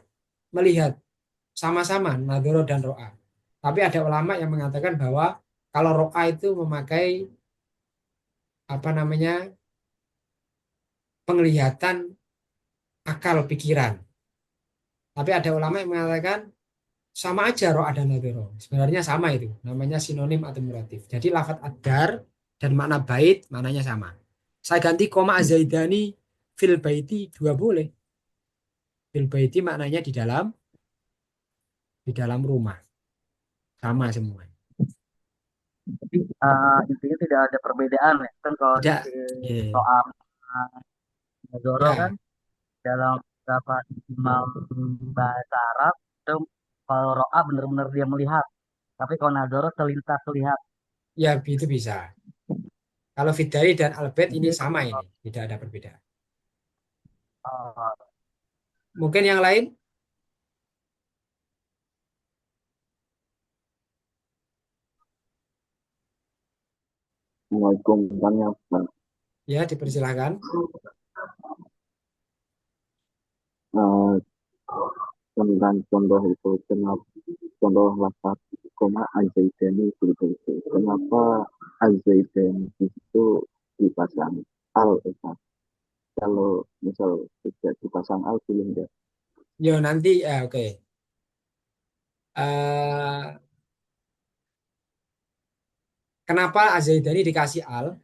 melihat sama-sama nadoro dan ro'a. Tapi ada ulama yang mengatakan bahwa kalau ro'a itu memakai apa namanya penglihatan akal pikiran. Tapi ada ulama yang mengatakan sama aja ro'a dan nadoro. Sebenarnya sama itu, namanya sinonim atau muratif. Jadi lafadz adar dan makna bait maknanya sama. Saya ganti koma azaidani fil baiti dua boleh. Fil baiti maknanya di dalam rumah. Sama semua. Jadi intinya tidak ada perbedaan ya. Kan kalau di Tidak. Ya, soal Zoro kan ya, dalam beberapa ijmal bahasa Arab itu kalau ro'a benar-benar dia melihat, tapi kalau nadoro selintas lihat. Ya, itu bisa. Kalau Fidari dan Albert ini sama ini, tidak ada perbedaan. Oh, Mungkin yang lain? Assalamualaikum tanya Pak. Ya, dipersilahkan. Eh, tentang contoh itu kenapa contoh lafaz koma azaitani seperti itu. Kenapa azaitani itu dipasang al Ustaz? Kalau misal tidak dipasang al pilih enggak? Yo, nanti, oke. Eh, kenapa Azaidani dikasih al?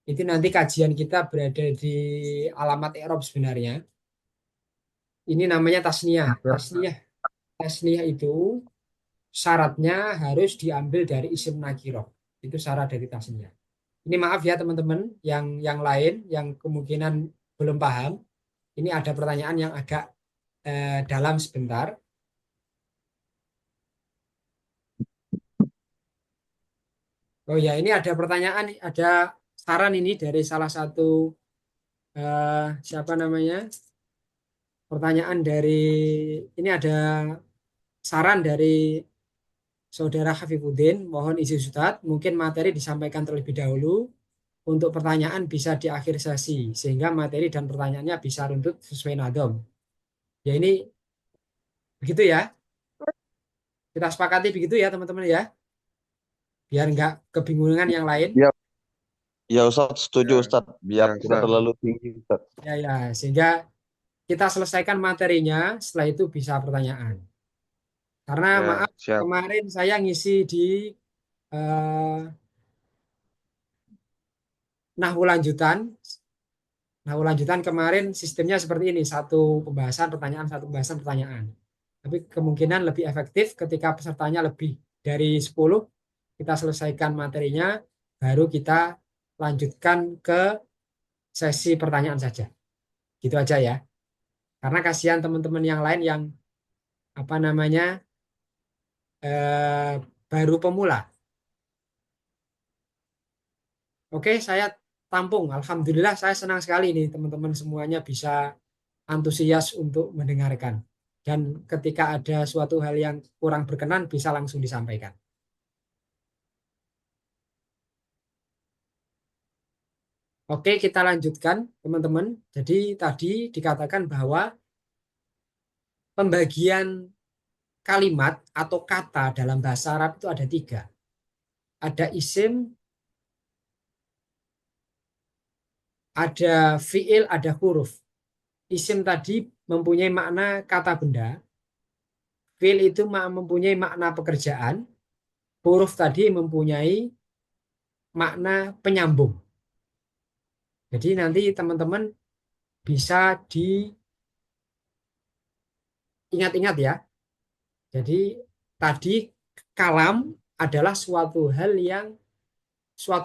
Itu nanti kajian kita berada di alamat i'rab sebenarnya. Ini namanya tasniyah. hampir Tasniyah itu syaratnya harus diambil dari isim nakiroh. Itu syarat dari tasniyah. Ini maaf ya teman-teman, yang lain yang kemungkinan belum paham. Ini ada pertanyaan yang agak dalam sebentar. Oh ya, ini ada pertanyaan, ada saran ini dari salah satu siapa namanya? Pertanyaan dari ini ada saran dari Saudara Hafifuddin, mohon izin Ustadz, mungkin materi disampaikan terlebih dahulu. Untuk pertanyaan bisa di akhir sesi, sehingga materi dan pertanyaannya bisa runtut sesuai nadom. Ya ini begitu ya. Kita sepakati begitu ya teman-teman ya. Biar nggak kebingungan yang lain. Ya, ya Ustadz, setuju Ya, Ustadz. Biar ya, tidak Ustaz. terlalu tinggi Ustadz. Ya, ya, sehingga kita selesaikan materinya, setelah itu bisa pertanyaan. Karena Ya, maaf, siap. kemarin saya ngisi di eh, nahwu lanjutan. Nahwu lanjutan kemarin sistemnya seperti ini, satu pembahasan pertanyaan, satu pembahasan pertanyaan. Tapi kemungkinan lebih efektif ketika pesertanya lebih dari 10, kita selesaikan materinya, baru kita lanjutkan ke sesi pertanyaan saja. Gitu aja ya. Karena kasihan teman-teman yang lain yang apa namanya eh, baru pemula. Oke, saya tampung. Alhamdulillah saya senang sekali nih teman-teman semuanya bisa antusias untuk mendengarkan. Dan ketika ada suatu hal yang kurang berkenan bisa langsung disampaikan. Oke, kita lanjutkan teman-teman. Jadi tadi dikatakan bahwa pembagian kalimat atau kata dalam bahasa Arab itu ada 3. Ada isim, ada fiil, ada huruf. Isim tadi mempunyai makna kata benda. Fiil itu mempunyai makna pekerjaan. Huruf tadi mempunyai makna penyambung. Jadi nanti teman-teman bisa diingat-ingat ya. Jadi tadi kalam adalah suatu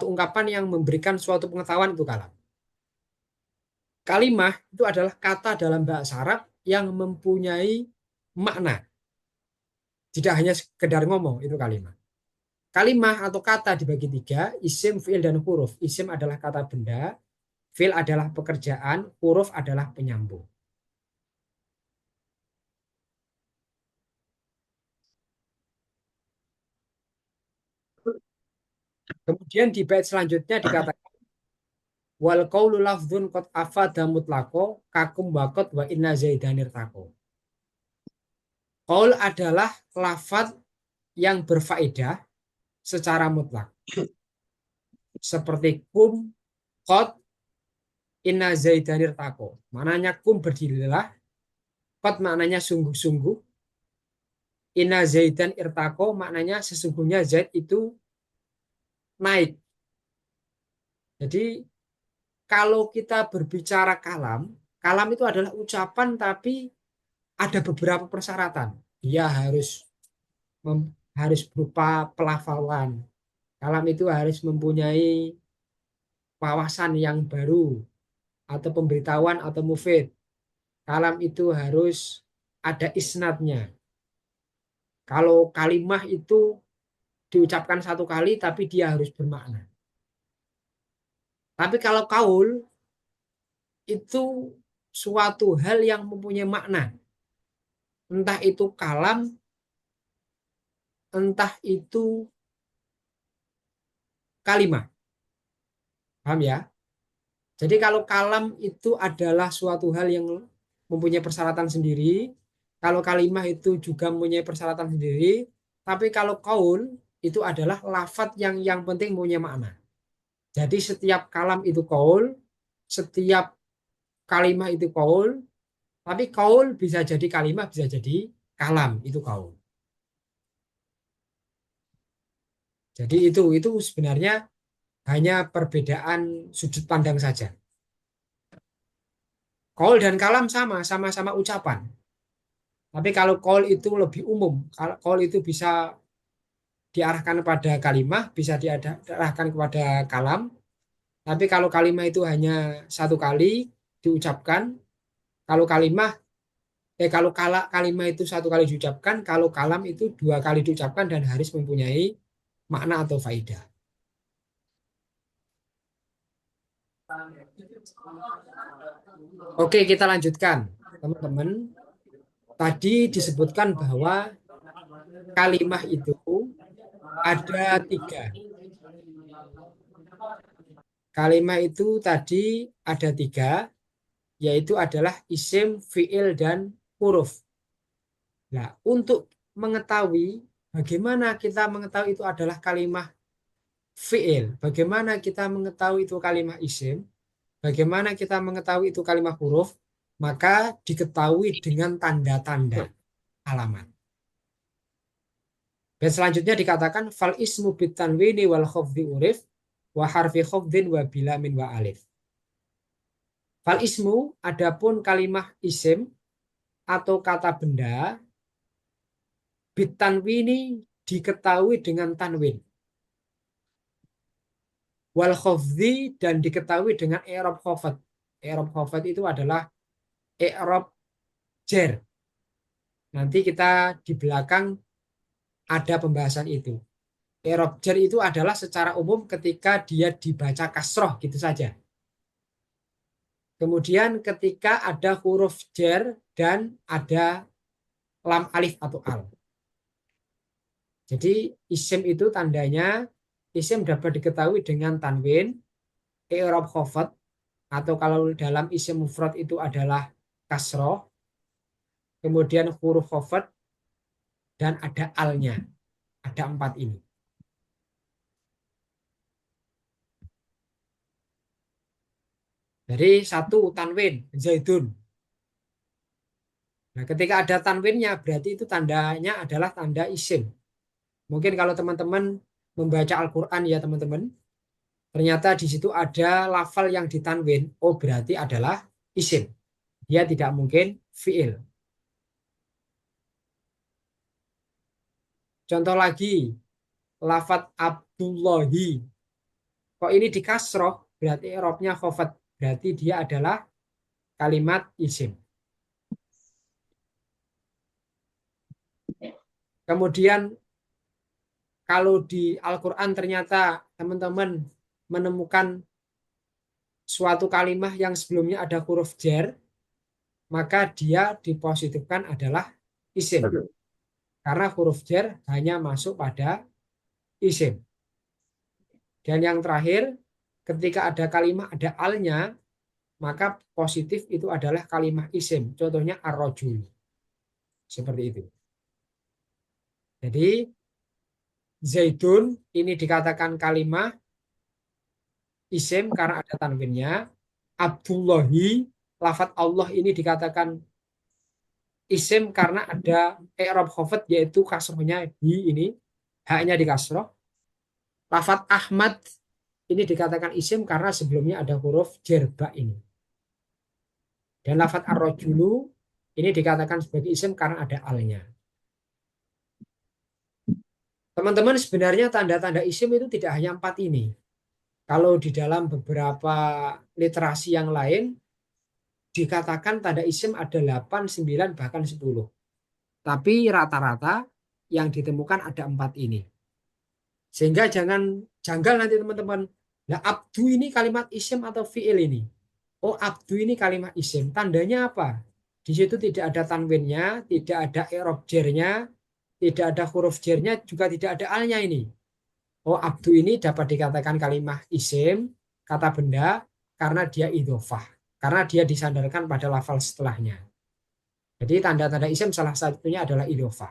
ungkapan yang memberikan suatu pengetahuan, itu kalam. Kalimah itu adalah kata dalam bahasa Arab yang mempunyai makna. Tidak hanya sekedar ngomong, itu kalimah. Kalimah atau kata dibagi 3, isim, fiil, dan huruf. Isim adalah kata benda, fiil adalah pekerjaan, huruf adalah penyambung. Kemudian di bait selanjutnya dikatakan wal qaulu lafdzun qad afada mutlaqo kakum waqad wa inna zaidanir taqo. Qaul adalah lafaz yang berfaedah secara mutlak. Seperti kum, qad, inna zaidanir taqo. Maknanya kum berdirilah, qad maknanya sungguh-sungguh, inna zaidan irtaqo maknanya sesungguhnya Zaid itu naik. Jadi kalau kita berbicara kalam, kalam itu adalah ucapan tapi ada beberapa persyaratan. Dia harus berupa pelafalan. Kalam itu harus mempunyai wawasan yang baru atau pemberitahuan atau mufid. Kalam itu harus ada isnadnya. Kalau kalimah itu diucapkan satu kali tapi dia harus bermakna. Tapi kalau kaul itu suatu hal yang mempunyai makna. Entah itu kalam, entah itu kalimah. Paham ya? Jadi kalau kalam itu adalah suatu hal yang mempunyai persyaratan sendiri, kalau kalimah itu juga mempunyai persyaratan sendiri, tapi kalau kaul itu adalah lafadz yang penting mempunyai makna. Jadi setiap kalam itu kaul, setiap kalimah itu kaul, tapi kaul bisa jadi kalimah, bisa jadi kalam, itu kaul. Jadi itu sebenarnya hanya perbedaan sudut pandang saja. Qaul dan kalam sama-sama ucapan. Tapi kalau qaul itu lebih umum. Kalau qaul itu bisa diarahkan kepada kalimah, bisa diarahkan kepada kalam. Tapi kalau kalimah itu hanya satu kali diucapkan, kalau kalimah itu satu kali diucapkan, kalau kalam itu dua kali diucapkan dan harus mempunyai makna atau faidah. Oke, kita lanjutkan, teman-teman. Tadi disebutkan bahwa kalimah itu ada tiga. Kalimah itu tadi ada tiga, yaitu adalah isim, fiil, dan huruf. Nah, untuk mengetahui bagaimana kita mengetahui itu adalah kalimah fiil, bagaimana kita mengetahui itu kalimah isim, bagaimana kita mengetahui itu kalimah huruf, maka diketahui dengan tanda-tanda alamat. Dan selanjutnya dikatakan fal ismu bitanwini wal khafdi urif wa harfi khafdin wa bila min wa alif. Fal ismu adapun kalimah isim atau kata benda bitanwini diketahui dengan tanwin. Wal khafdi dan diketahui dengan i'rab khafad. I'rab khafad itu adalah i'rab jar. Nanti kita di belakang ada pembahasan itu. I'rab jar itu adalah secara umum ketika dia dibaca kasroh gitu saja. Kemudian ketika ada huruf jar dan ada lam alif atau al. Jadi isim itu tandanya isim dapat diketahui dengan tanwin, i'rab khafad, atau kalau dalam isim mufrad itu adalah kasroh, kemudian huruf khafad, dan ada alnya. Ada 4 ini. Jadi 1 tanwin, zaidun. Nah, ketika ada tanwinnya berarti itu tandanya adalah tanda isim. Mungkin kalau teman-teman membaca Al-Quran ya teman-teman, ternyata di situ ada lafal yang ditanwin, oh berarti adalah isim. Dia tidak mungkin fiil. Contoh lagi, lafat Abdullahi. Kok ini di kasroh, berarti i'rabnya khafad. Berarti dia adalah kalimat isim. Kemudian kalau di Al-Quran ternyata teman-teman menemukan suatu kalimat yang sebelumnya ada huruf jar, maka dia dipositifkan adalah isim. Karena huruf jar hanya masuk pada isim. Dan yang terakhir, ketika ada kalimat ada alnya, maka positif itu adalah kalimat isim. Contohnya ar-rajul. Seperti itu. Jadi zaidun ini dikatakan kalimat isim karena ada tanwinnya. Abdullahi, lafadz Allah ini dikatakan isim karena ada i'rab khafad yaitu kasrohnya di ini, haknya di kasroh. Lafadz Ahmad ini dikatakan isim karena sebelumnya ada huruf jerba ini. Dan lafadz ar-rajulu ini dikatakan sebagai isim karena ada alnya. Teman-teman, sebenarnya tanda-tanda isim itu tidak hanya 4 ini. Kalau di dalam beberapa literasi yang lain, dikatakan tanda isim ada 8, 9, bahkan 10. Tapi rata-rata yang ditemukan ada 4 ini. Sehingga jangan janggal nanti teman-teman. Nah, abdu ini kalimat isim atau fiil ini? Oh, abdu ini kalimat isim. Tandanya apa? Di situ tidak ada tanwinnya, tidak ada i'rab jernya, tidak ada huruf jernya, juga tidak ada alnya ini. Oh, abdu ini dapat dikatakan kalimat isim, kata benda, karena dia idhofah. Karena dia disandarkan pada lafal setelahnya. Jadi tanda-tanda isim salah satunya adalah idhofah.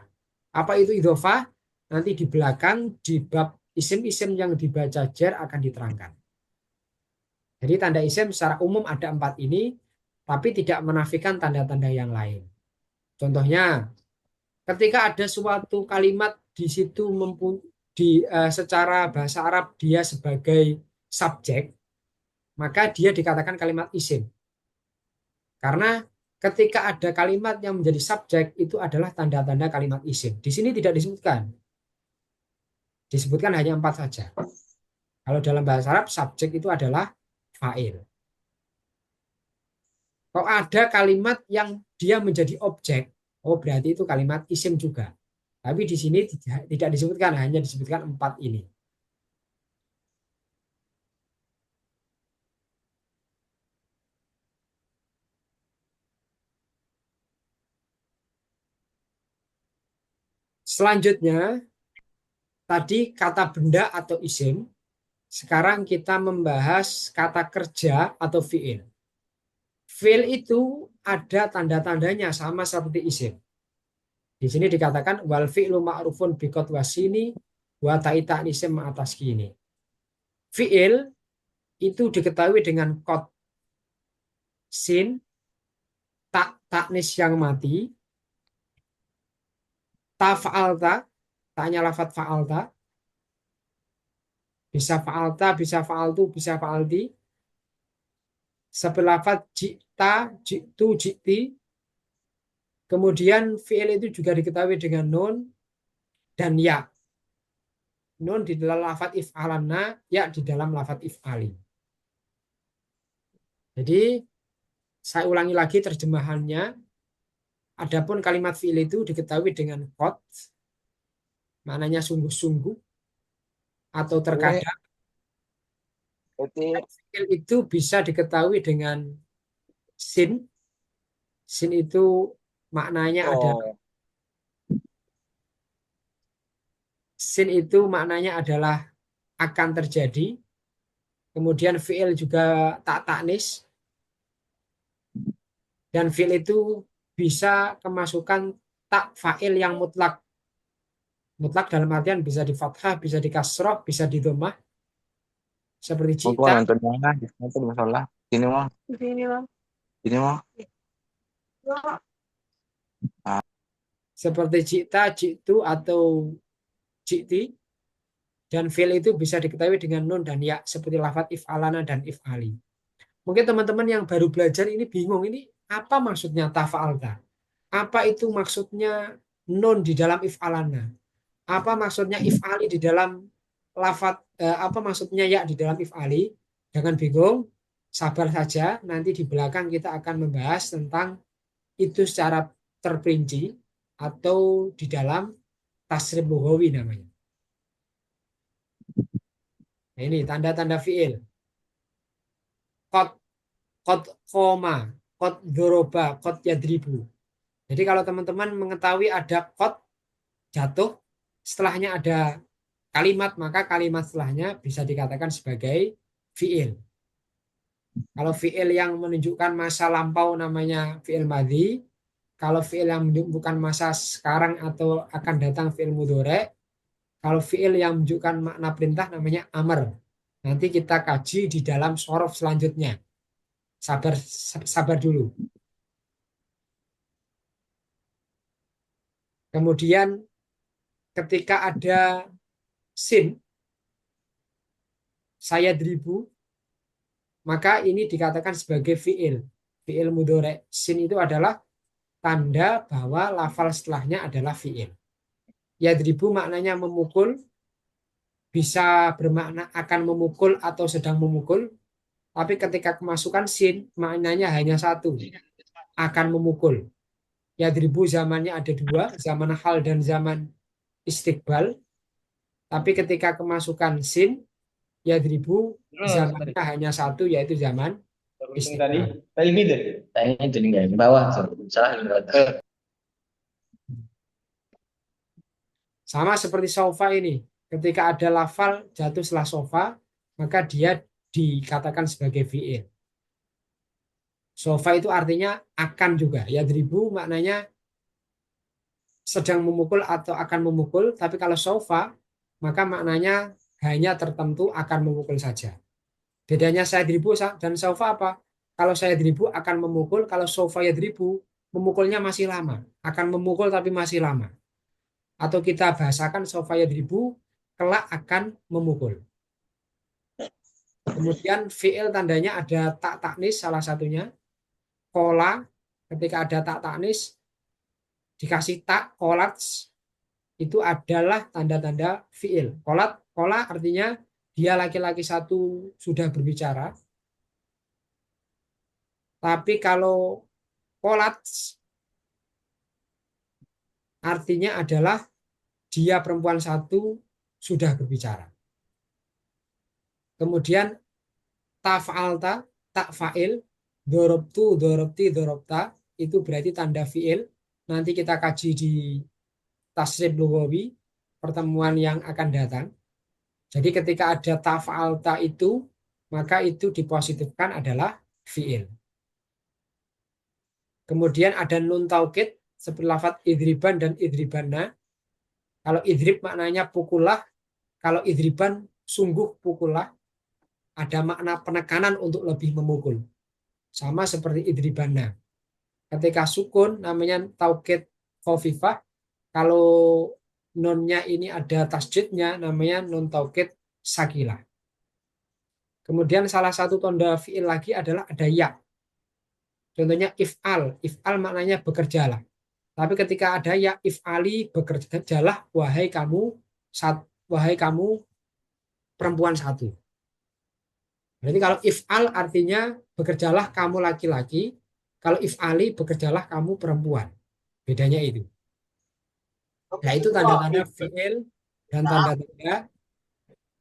Apa itu idhofah? Nanti di belakang di bab isim-isim yang dibaca jar akan diterangkan. Jadi tanda isim secara umum ada 4 ini, tapi tidak menafikan tanda-tanda yang lain. Contohnya, ketika ada suatu kalimat di situ secara bahasa Arab dia sebagai subjek, maka dia dikatakan kalimat isim. Karena ketika ada kalimat yang menjadi subjek itu adalah tanda-tanda kalimat isim. Di sini tidak disebutkan. Disebutkan hanya 4 saja. Kalau dalam bahasa Arab subjek itu adalah fa'il. Kalau ada kalimat yang dia menjadi objek, oh berarti itu kalimat isim juga. Tapi di sini tidak disebutkan, hanya disebutkan 4 ini. Selanjutnya, tadi kata benda atau isim. Sekarang kita membahas kata kerja atau fiil. Fiil itu ada tanda-tandanya sama seperti isim. Di sini dikatakan wal fi'lu ma'rufun biqad wasini wa ta'ita isim atas kini. Fiil itu diketahui dengan qad sin, taknis yang mati, ta fa'alta, taknya lafat fa'alta, bisa fa'alta, bisa fa'altu, bisa fa'alti, sebelafat jikta, jiktu, jikti. Kemudian fi'il itu juga diketahui dengan nun dan ya. Nun di dalam lafat if'alanna, ya di dalam lafat if'ali. Jadi saya ulangi lagi terjemahannya. Adapun kalimat fi'il itu diketahui dengan qad, maknanya sungguh-sungguh atau terkadang. Fi'il itu bisa diketahui dengan sin. Sin itu maknanya adalah akan terjadi. Kemudian fi'il juga tak taknis. Dan fi'il itu bisa kemasukan tak fa'il yang mutlak. Mutlak dalam artian bisa di fathah, bisa di kasroh, bisa di dhammah. Seperti Mau cita, nonton mana? Nonton masalah. Sini mah. Sini mah. seperti cita, citu, atau cikti. Dan fi'il itu bisa diketahui dengan nun dan ya, seperti lafaz if'alana dan if'ali. Mungkin teman-teman yang baru belajar ini bingung, ini apa maksudnya tafa'alta? Apa itu maksudnya nun di dalam if'alana? Apa maksudnya if'ali di dalam lafaz, apa maksudnya ya di dalam if'ali? Jangan bingung, sabar saja, nanti di belakang kita akan membahas tentang itu secara terperinci atau di dalam tasrif lughawi namanya. Nah, ini tanda-tanda fi'il. Qad, qad qoma, qad doroba, qad yadribu. Jadi kalau teman-teman mengetahui ada qad jatuh, setelahnya ada kalimat, maka kalimat setelahnya bisa dikatakan sebagai fi'il. Kalau fi'il yang menunjukkan masa lampau namanya fi'il madhi. Kalau fi'il yang menunjukkan masa sekarang atau akan datang fi'il mudhari'. Kalau fi'il yang menunjukkan makna perintah namanya amr. Nanti kita kaji di dalam shorof selanjutnya. Sabar dulu. Kemudian ketika ada sin, saya dribu, maka ini dikatakan sebagai fi'il. Fi'il mudhari'. Sin itu adalah tanda bahwa lafal setelahnya adalah fi'il. Yadribu maknanya memukul, bisa bermakna akan memukul atau sedang memukul. Tapi ketika kemasukan sin, maknanya hanya satu, akan memukul. Yadribu zamannya ada dua, zaman hal dan zaman istiqbal. Tapi ketika kemasukan sin, yadribu zamannya hanya satu, yaitu zaman istiqbal. Tanya itu di bawah, salah. Sama seperti sofa ini. Ketika ada lafal jatuh setelah sofa, maka dia dikatakan sebagai fi'il. Sofa itu artinya akan juga. Yadribu maknanya sedang memukul atau akan memukul. Tapi kalau sofa, maka maknanya hanya tertentu akan memukul saja. Bedanya saya diribu dan sofa apa? Kalau saya diribu akan memukul, kalau sofa ya diribu, memukulnya masih lama. Akan memukul tapi masih lama. Atau kita bahasakan sofa ya diribu, kelak akan memukul. Kemudian fi'il tandanya ada tak taknis salah satunya. Kola, ketika ada tak taknis, dikasih tak, kolat, itu adalah tanda-tanda fi'il. Kola artinya dia laki-laki satu sudah berbicara. Tapi kalau kolat artinya adalah dia perempuan satu sudah berbicara. Kemudian taf'alta, tak fa'il, dorobtu, dorobti, dorobta, itu berarti tanda fi'il. Nanti kita kaji di tasrif lughawi pertemuan yang akan datang. Jadi ketika ada taf'alta itu, maka itu dipositifkan adalah fi'il. Kemudian ada nun taukid seperti lafadz idriban dan idribanna. Kalau idrib maknanya pukullah, kalau idriban sungguh pukullah. Ada makna penekanan untuk lebih memukul. Sama seperti idribanna. Ketika sukun namanya taukid khafifah. Kalau nunnya ini ada tasjidnya namanya nun taukid sakilah. Kemudian salah satu tanda fi'il lagi adalah ada ya. Contohnya if'al. If'al maknanya bekerjalah. Tapi ketika ada ya if'ali bekerjalah wahai kamu perempuan satu. Berarti kalau if'al artinya bekerjalah kamu laki-laki. Kalau if'ali bekerjalah kamu perempuan. Bedanya itu. Nah itu tanda-tanda fi'il dan tanda-tanda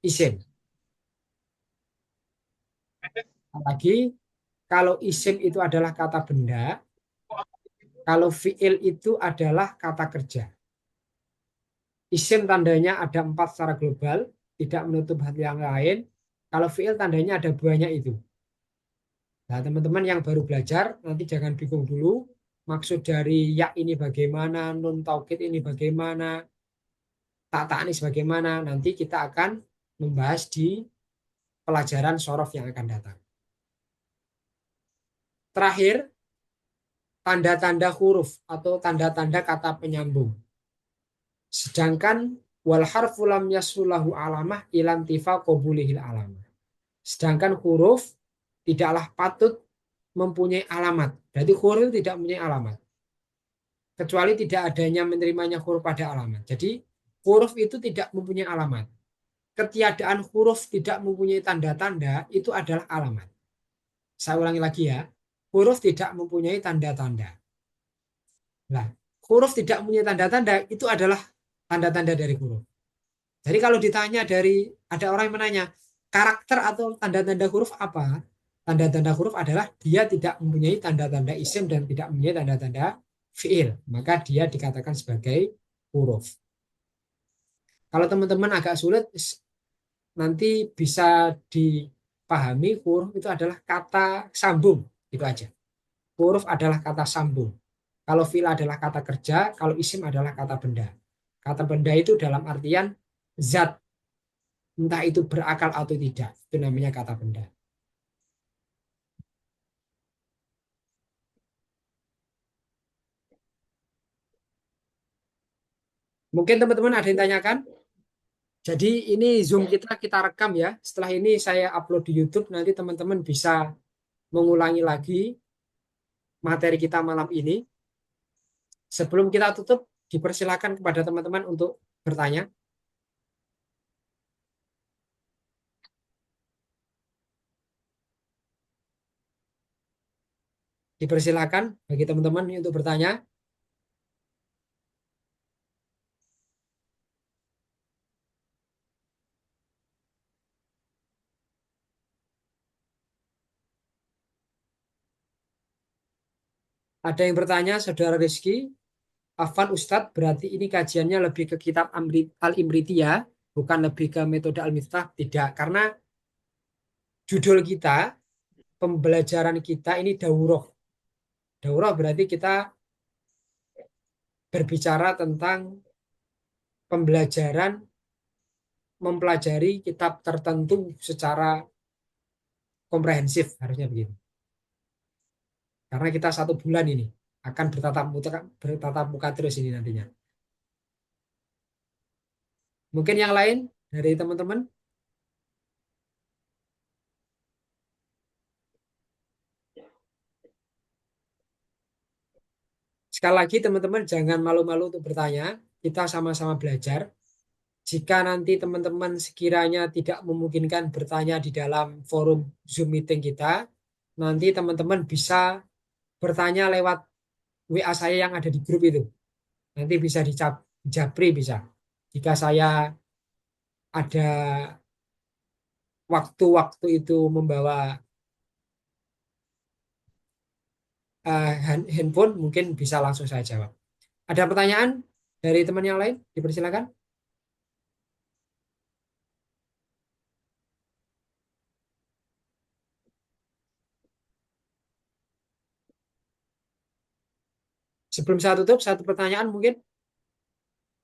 isim. Lagi kalau isim itu adalah kata benda, kalau fi'il itu adalah kata kerja. Isim tandanya ada 4 secara global, tidak menutup hal yang lain. Kalau fi'il tandanya ada banyak itu. Nah, teman-teman yang baru belajar, nanti jangan bingung dulu. Maksud dari ya ini bagaimana, nun taukid ini bagaimana, tak ta'nis bagaimana. Nanti kita akan membahas di pelajaran sorof yang akan datang. Terakhir, tanda-tanda huruf atau tanda-tanda kata penyambung. Sedangkan wal harfu lam yasulahu alamah ilan tifa qabulihil alamah. Sedangkan huruf tidaklah patut mempunyai alamat. Berarti huruf tidak mempunyai alamat. Kecuali tidak adanya menerimanya huruf pada alamat. Jadi huruf itu tidak mempunyai alamat. Ketiadaan huruf tidak mempunyai tanda-tanda itu adalah alamat. Saya ulangi lagi ya. Huruf tidak mempunyai tanda-tanda. Nah, huruf tidak mempunyai tanda-tanda itu adalah tanda-tanda dari huruf. Jadi kalau ditanya ada orang yang menanya, karakter atau tanda-tanda huruf apa? Tanda-tanda huruf adalah dia tidak mempunyai tanda-tanda isim dan tidak mempunyai tanda-tanda fi'il. Maka dia dikatakan sebagai huruf. Kalau teman-teman agak sulit, nanti bisa dipahami huruf itu adalah kata sambung. Itu aja. Huruf adalah kata sambung. Kalau fi'il adalah kata kerja, kalau isim adalah kata benda. Kata benda itu dalam artian zat. Entah itu berakal atau tidak. Itu namanya kata benda. Mungkin teman-teman ada yang tanyakan? Jadi ini Zoom kita rekam ya. Setelah ini saya upload di YouTube. Nanti teman-teman bisa mengulangi lagi materi kita malam ini. Sebelum kita tutup, dipersilakan kepada teman-teman untuk bertanya. Dipersilakan bagi teman-teman untuk bertanya. Ada yang bertanya, Saudara Rizky? Afwan Ustadz, berarti ini kajiannya lebih ke kitab Al-Imriti ya, bukan lebih ke metode Al-Miftah? Tidak, karena judul kita, pembelajaran kita ini daurah. Daurah berarti kita berbicara tentang pembelajaran mempelajari kitab tertentu secara komprehensif, harusnya begitu. Karena kita 1 bulan ini akan bertatap muka terus ini nantinya. Mungkin yang lain dari teman-teman? Sekali lagi teman-teman jangan malu-malu untuk bertanya. Kita sama-sama belajar. Jika nanti teman-teman sekiranya tidak memungkinkan bertanya di dalam forum Zoom meeting kita, nanti teman-teman bisa bertanya lewat WA saya yang ada di grup itu. Nanti bisa japri bisa. Jika saya ada waktu-waktu itu membawa handphone, mungkin bisa langsung saya jawab. Ada pertanyaan dari teman yang lain? Dipersilakan. Sebelum saya tutup, satu pertanyaan mungkin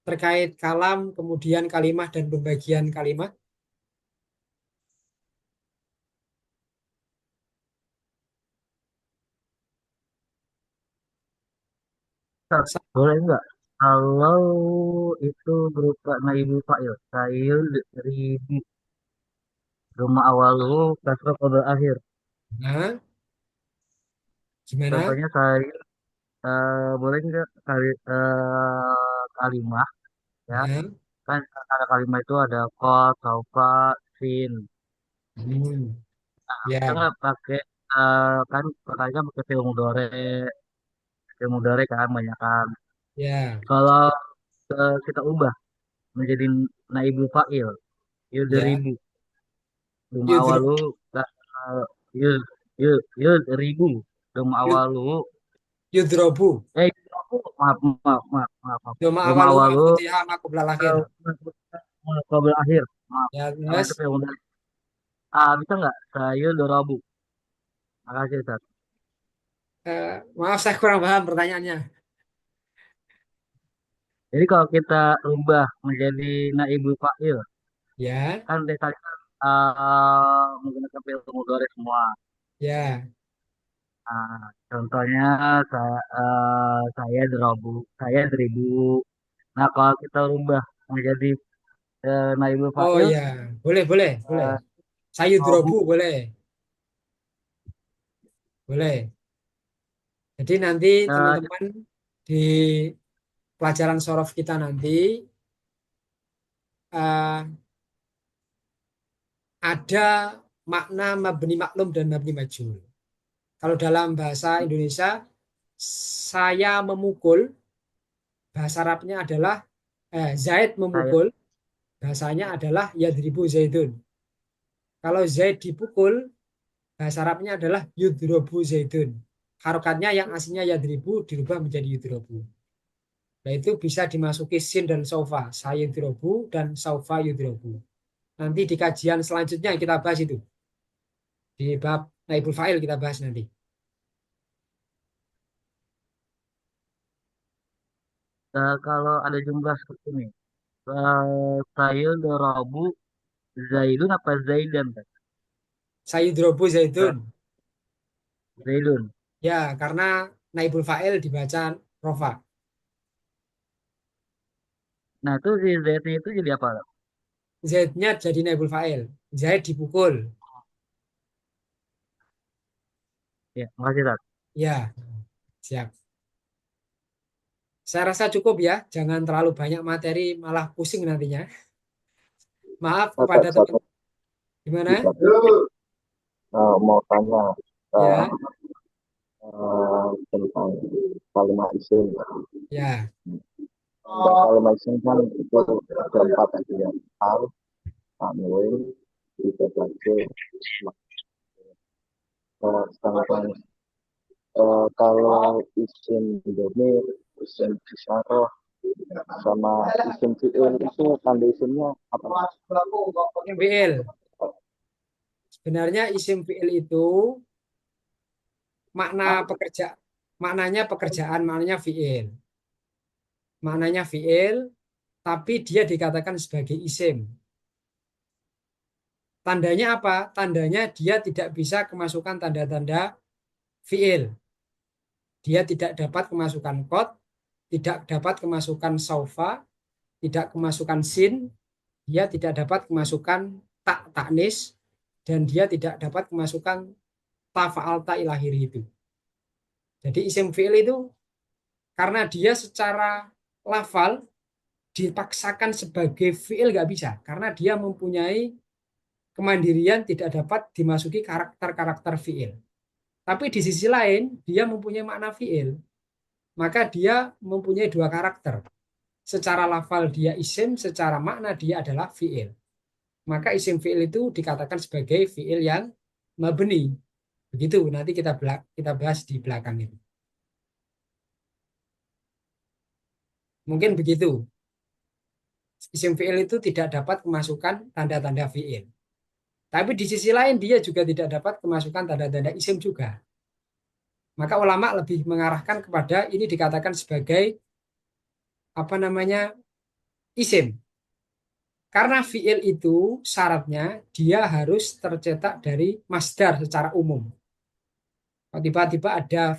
terkait kalam, kemudian kalimah dan pembagian kalimat. Boleh nggak? Kalau itu berupa naibul fa'il, fa'il ribu, rumah awal lu, kasroh kode akhir. Nah, gimana? Contohnya saya boleh nggak kalimah ya? Nah, Kan ada kalimah itu ada kod, saufa, sin. hmm, Kita ya, nggak pakai kan katanya pakai fi'il mudhari kan banyak kan. ya, Kalau kita ubah menjadi naibul fa'il, ya. yudribu, rumah Yudro, awalu, yud, ribu, rumah yud, awalu, yudrobu. eh maaf maaf maaf maaf, maaf. Yoma Rumah awaluhu awalu al-Fatihah makubla akhir. kabel akhir, maaf. Ya, Itu terus. fi'il mudhari. Bisa nggak saya dorabu? Makasih Ustaz. Maaf saya kurang paham pertanyaannya. Jadi kalau kita ubah menjadi naibul fa'il, Ya, kan dari tadi kan menggunakan fi'il mudhari semua. ya. Contohnya saya derabu, saya deribu. Nah, kalau kita rubah menjadi naibul Oh fa'il, ya, boleh, boleh, boleh. eh, Sayudrobu robu, boleh, boleh. Jadi nanti eh, teman-teman di pelajaran sorof kita nanti eh, ada makna mabni maklum dan mabni majhul. Kalau dalam bahasa Indonesia, saya memukul, bahasa Arabnya adalah Zaid saya memukul, bahasanya adalah yadribu Zaidun. Kalau Zaid dipukul, bahasa Arabnya adalah yudrobu Zaidun. Harokatnya yang aslinya yadribu dirubah menjadi yudrobu. Nah itu bisa dimasuki sin dan sofa, saya yudrobu dan sofa yudrobu. Nanti di kajian selanjutnya kita bahas itu. Di bab naibul fa'il kita bahas nanti. kalau ada jumlah seperti ini, saya derabu Zaidun apa Zaidan? Kan? Saya yudrobu Zaidun. Zaidun. Ya, karena naibul fa'il dibaca rofa. Nah, itu si Zaidnya itu jadi apa? Zaidnya jadi naibul fa'il. Zaid dipukul. Ya, makasih Ustaz. Ya, siap. Saya rasa cukup ya. Jangan terlalu banyak materi, malah pusing nantinya. Maaf kepada Catat, teman. catat, Gimana? catat. Mau tanya, eh, Ya, tentang kalimat isim. Ya, Dan kalimat isim kan itu ada 4 tadi ya. Al, tanwin, idgham. Sedangkan kalau isim domir, isim isyarah, sama isim fi'il itu tanda isimnya apa? isim fi'il. Sebenarnya isim fi'il itu maknanya pekerjaan, maknanya fi'il. Maknanya fi'il, tapi dia dikatakan sebagai isim. Tandanya apa? Tandanya dia tidak bisa kemasukan tanda-tanda fi'il. Dia tidak dapat kemasukan qad, tidak dapat kemasukan saufa, tidak kemasukan sin, dia tidak dapat kemasukan tak taknis, dan dia tidak dapat kemasukan ta fa'alta ila akhirih itu. Jadi isim fi'il itu karena dia secara lafal dipaksakan sebagai fi'il nggak bisa, karena dia mempunyai kemandirian tidak dapat dimasuki karakter-karakter fi'il. Tapi di sisi lain dia mempunyai makna fi'il, maka dia mempunyai 2 karakter. Secara lafal dia isim, secara makna dia adalah fi'il. Maka isim fi'il itu dikatakan sebagai fi'il yang mabni. Begitu, nanti kita bahas di belakang ini. Mungkin begitu. Isim fi'il itu tidak dapat kemasukan tanda-tanda fi'il. Tapi di sisi lain dia juga tidak dapat kemasukan tanda-tanda isim juga. Maka ulama lebih mengarahkan kepada ini dikatakan sebagai isim. Karena fi'il itu syaratnya dia harus tercetak dari masdar secara umum. Kalau tiba-tiba ada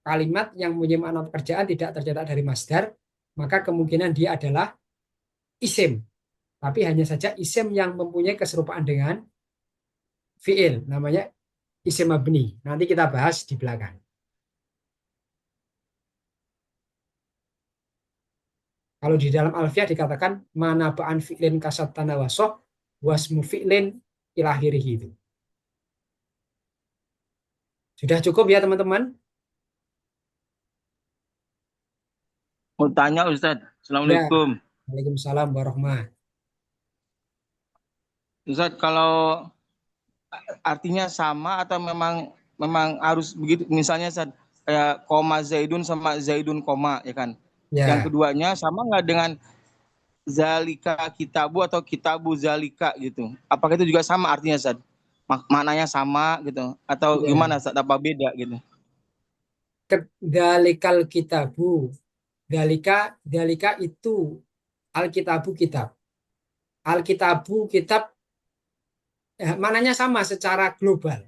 kalimat yang mempunyai makna pekerjaan tidak tercetak dari masdar, maka kemungkinan dia adalah isim. Tapi hanya saja isim yang mempunyai keserupaan dengan fi'il, namanya isim mabni. Nanti kita bahas di belakang. Kalau di dalam alfiah dikatakan mana ba'an fi'lin kasat tanawasoh wasmu fi'lin ilahirihi itu. Sudah cukup ya teman-teman? Mau tanya Ustadz. Ya. Assalamualaikum. Waalaikumsalam warahmatullahi. Ustadz, kalau artinya sama atau memang harus begitu? Misalnya Ustadz, kayak koma Zaidun sama Zaidun koma, ya kan? Ya. Yang keduanya sama nggak dengan zalika kitabu atau kitabu zalika gitu? Apakah itu juga sama artinya Ustadz? Maknanya sama gitu? Atau Ya. gimana Ustadz? Apa beda gitu? Dalikal kitabu. Dalika itu alkitabu kitab. Alkitabu kitab maknanya sama secara global.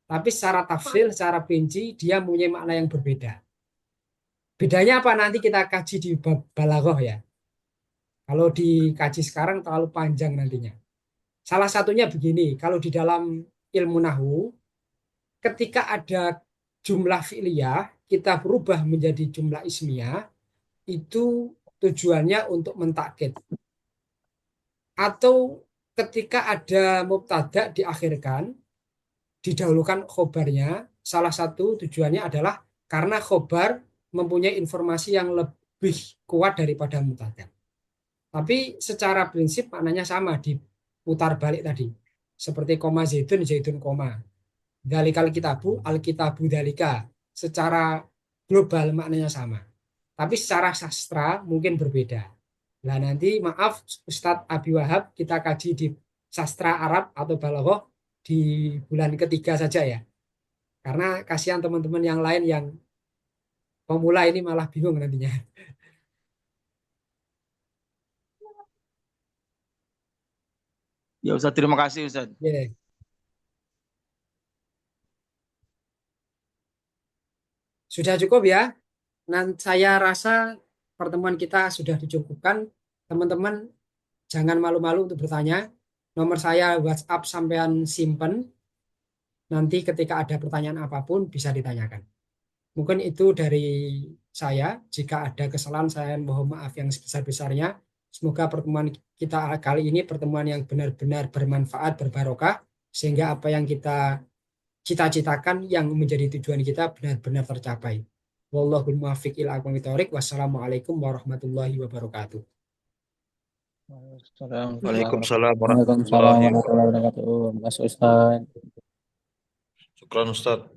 Tapi secara tafsir, secara rinci dia mempunyai makna yang berbeda. Bedanya apa nanti kita kaji di bab balaghah ya. Kalau dikaji sekarang terlalu panjang nantinya. Salah satunya begini, kalau di dalam ilmu nahwu, ketika ada jumlah fi'liyah, kita berubah menjadi jumlah ismiyah, itu tujuannya untuk mentakkid. Atau ketika ada mubtada diakhirkan, didahulukan khobarnya, salah satu tujuannya adalah karena khobar mempunyai informasi yang lebih kuat daripada mubtada. Tapi secara prinsip maknanya sama, diputar balik tadi. Seperti koma zaidun, zaidun koma. Dalikal kitabu, alkitabu dalika. Secara global maknanya sama. Tapi secara sastra mungkin berbeda. Nah nanti maaf Ustadz Abi Wahab kita kaji di sastra Arab atau balaghah di bulan ketiga saja ya. Karena kasihan teman-teman yang lain yang pemula ini malah bingung nantinya. Ya Ustadz, terima kasih Ustadz. Yeah. Sudah cukup ya. Saya rasa pertemuan kita sudah dicukupkan. Teman-teman jangan malu-malu untuk bertanya. Nomor saya WhatsApp sampean simpen. Nanti ketika ada pertanyaan apapun bisa ditanyakan. Mungkin itu dari saya. Jika ada kesalahan saya mohon maaf yang sebesar-besarnya. Semoga pertemuan kita kali ini pertemuan yang benar-benar bermanfaat, berbarokah. Sehingga apa yang kita cita-citakan yang menjadi tujuan kita benar-benar tercapai. Wallahul muwaffiq ila aqwamit thoriq. Wassalamualaikum warahmatullahi wabarakatuh. Waalaikumsalam Waalaikumsalam warahmatullahi warahmatullahi wabarakatuh. Mas Ustaz. Syukran Ustaz.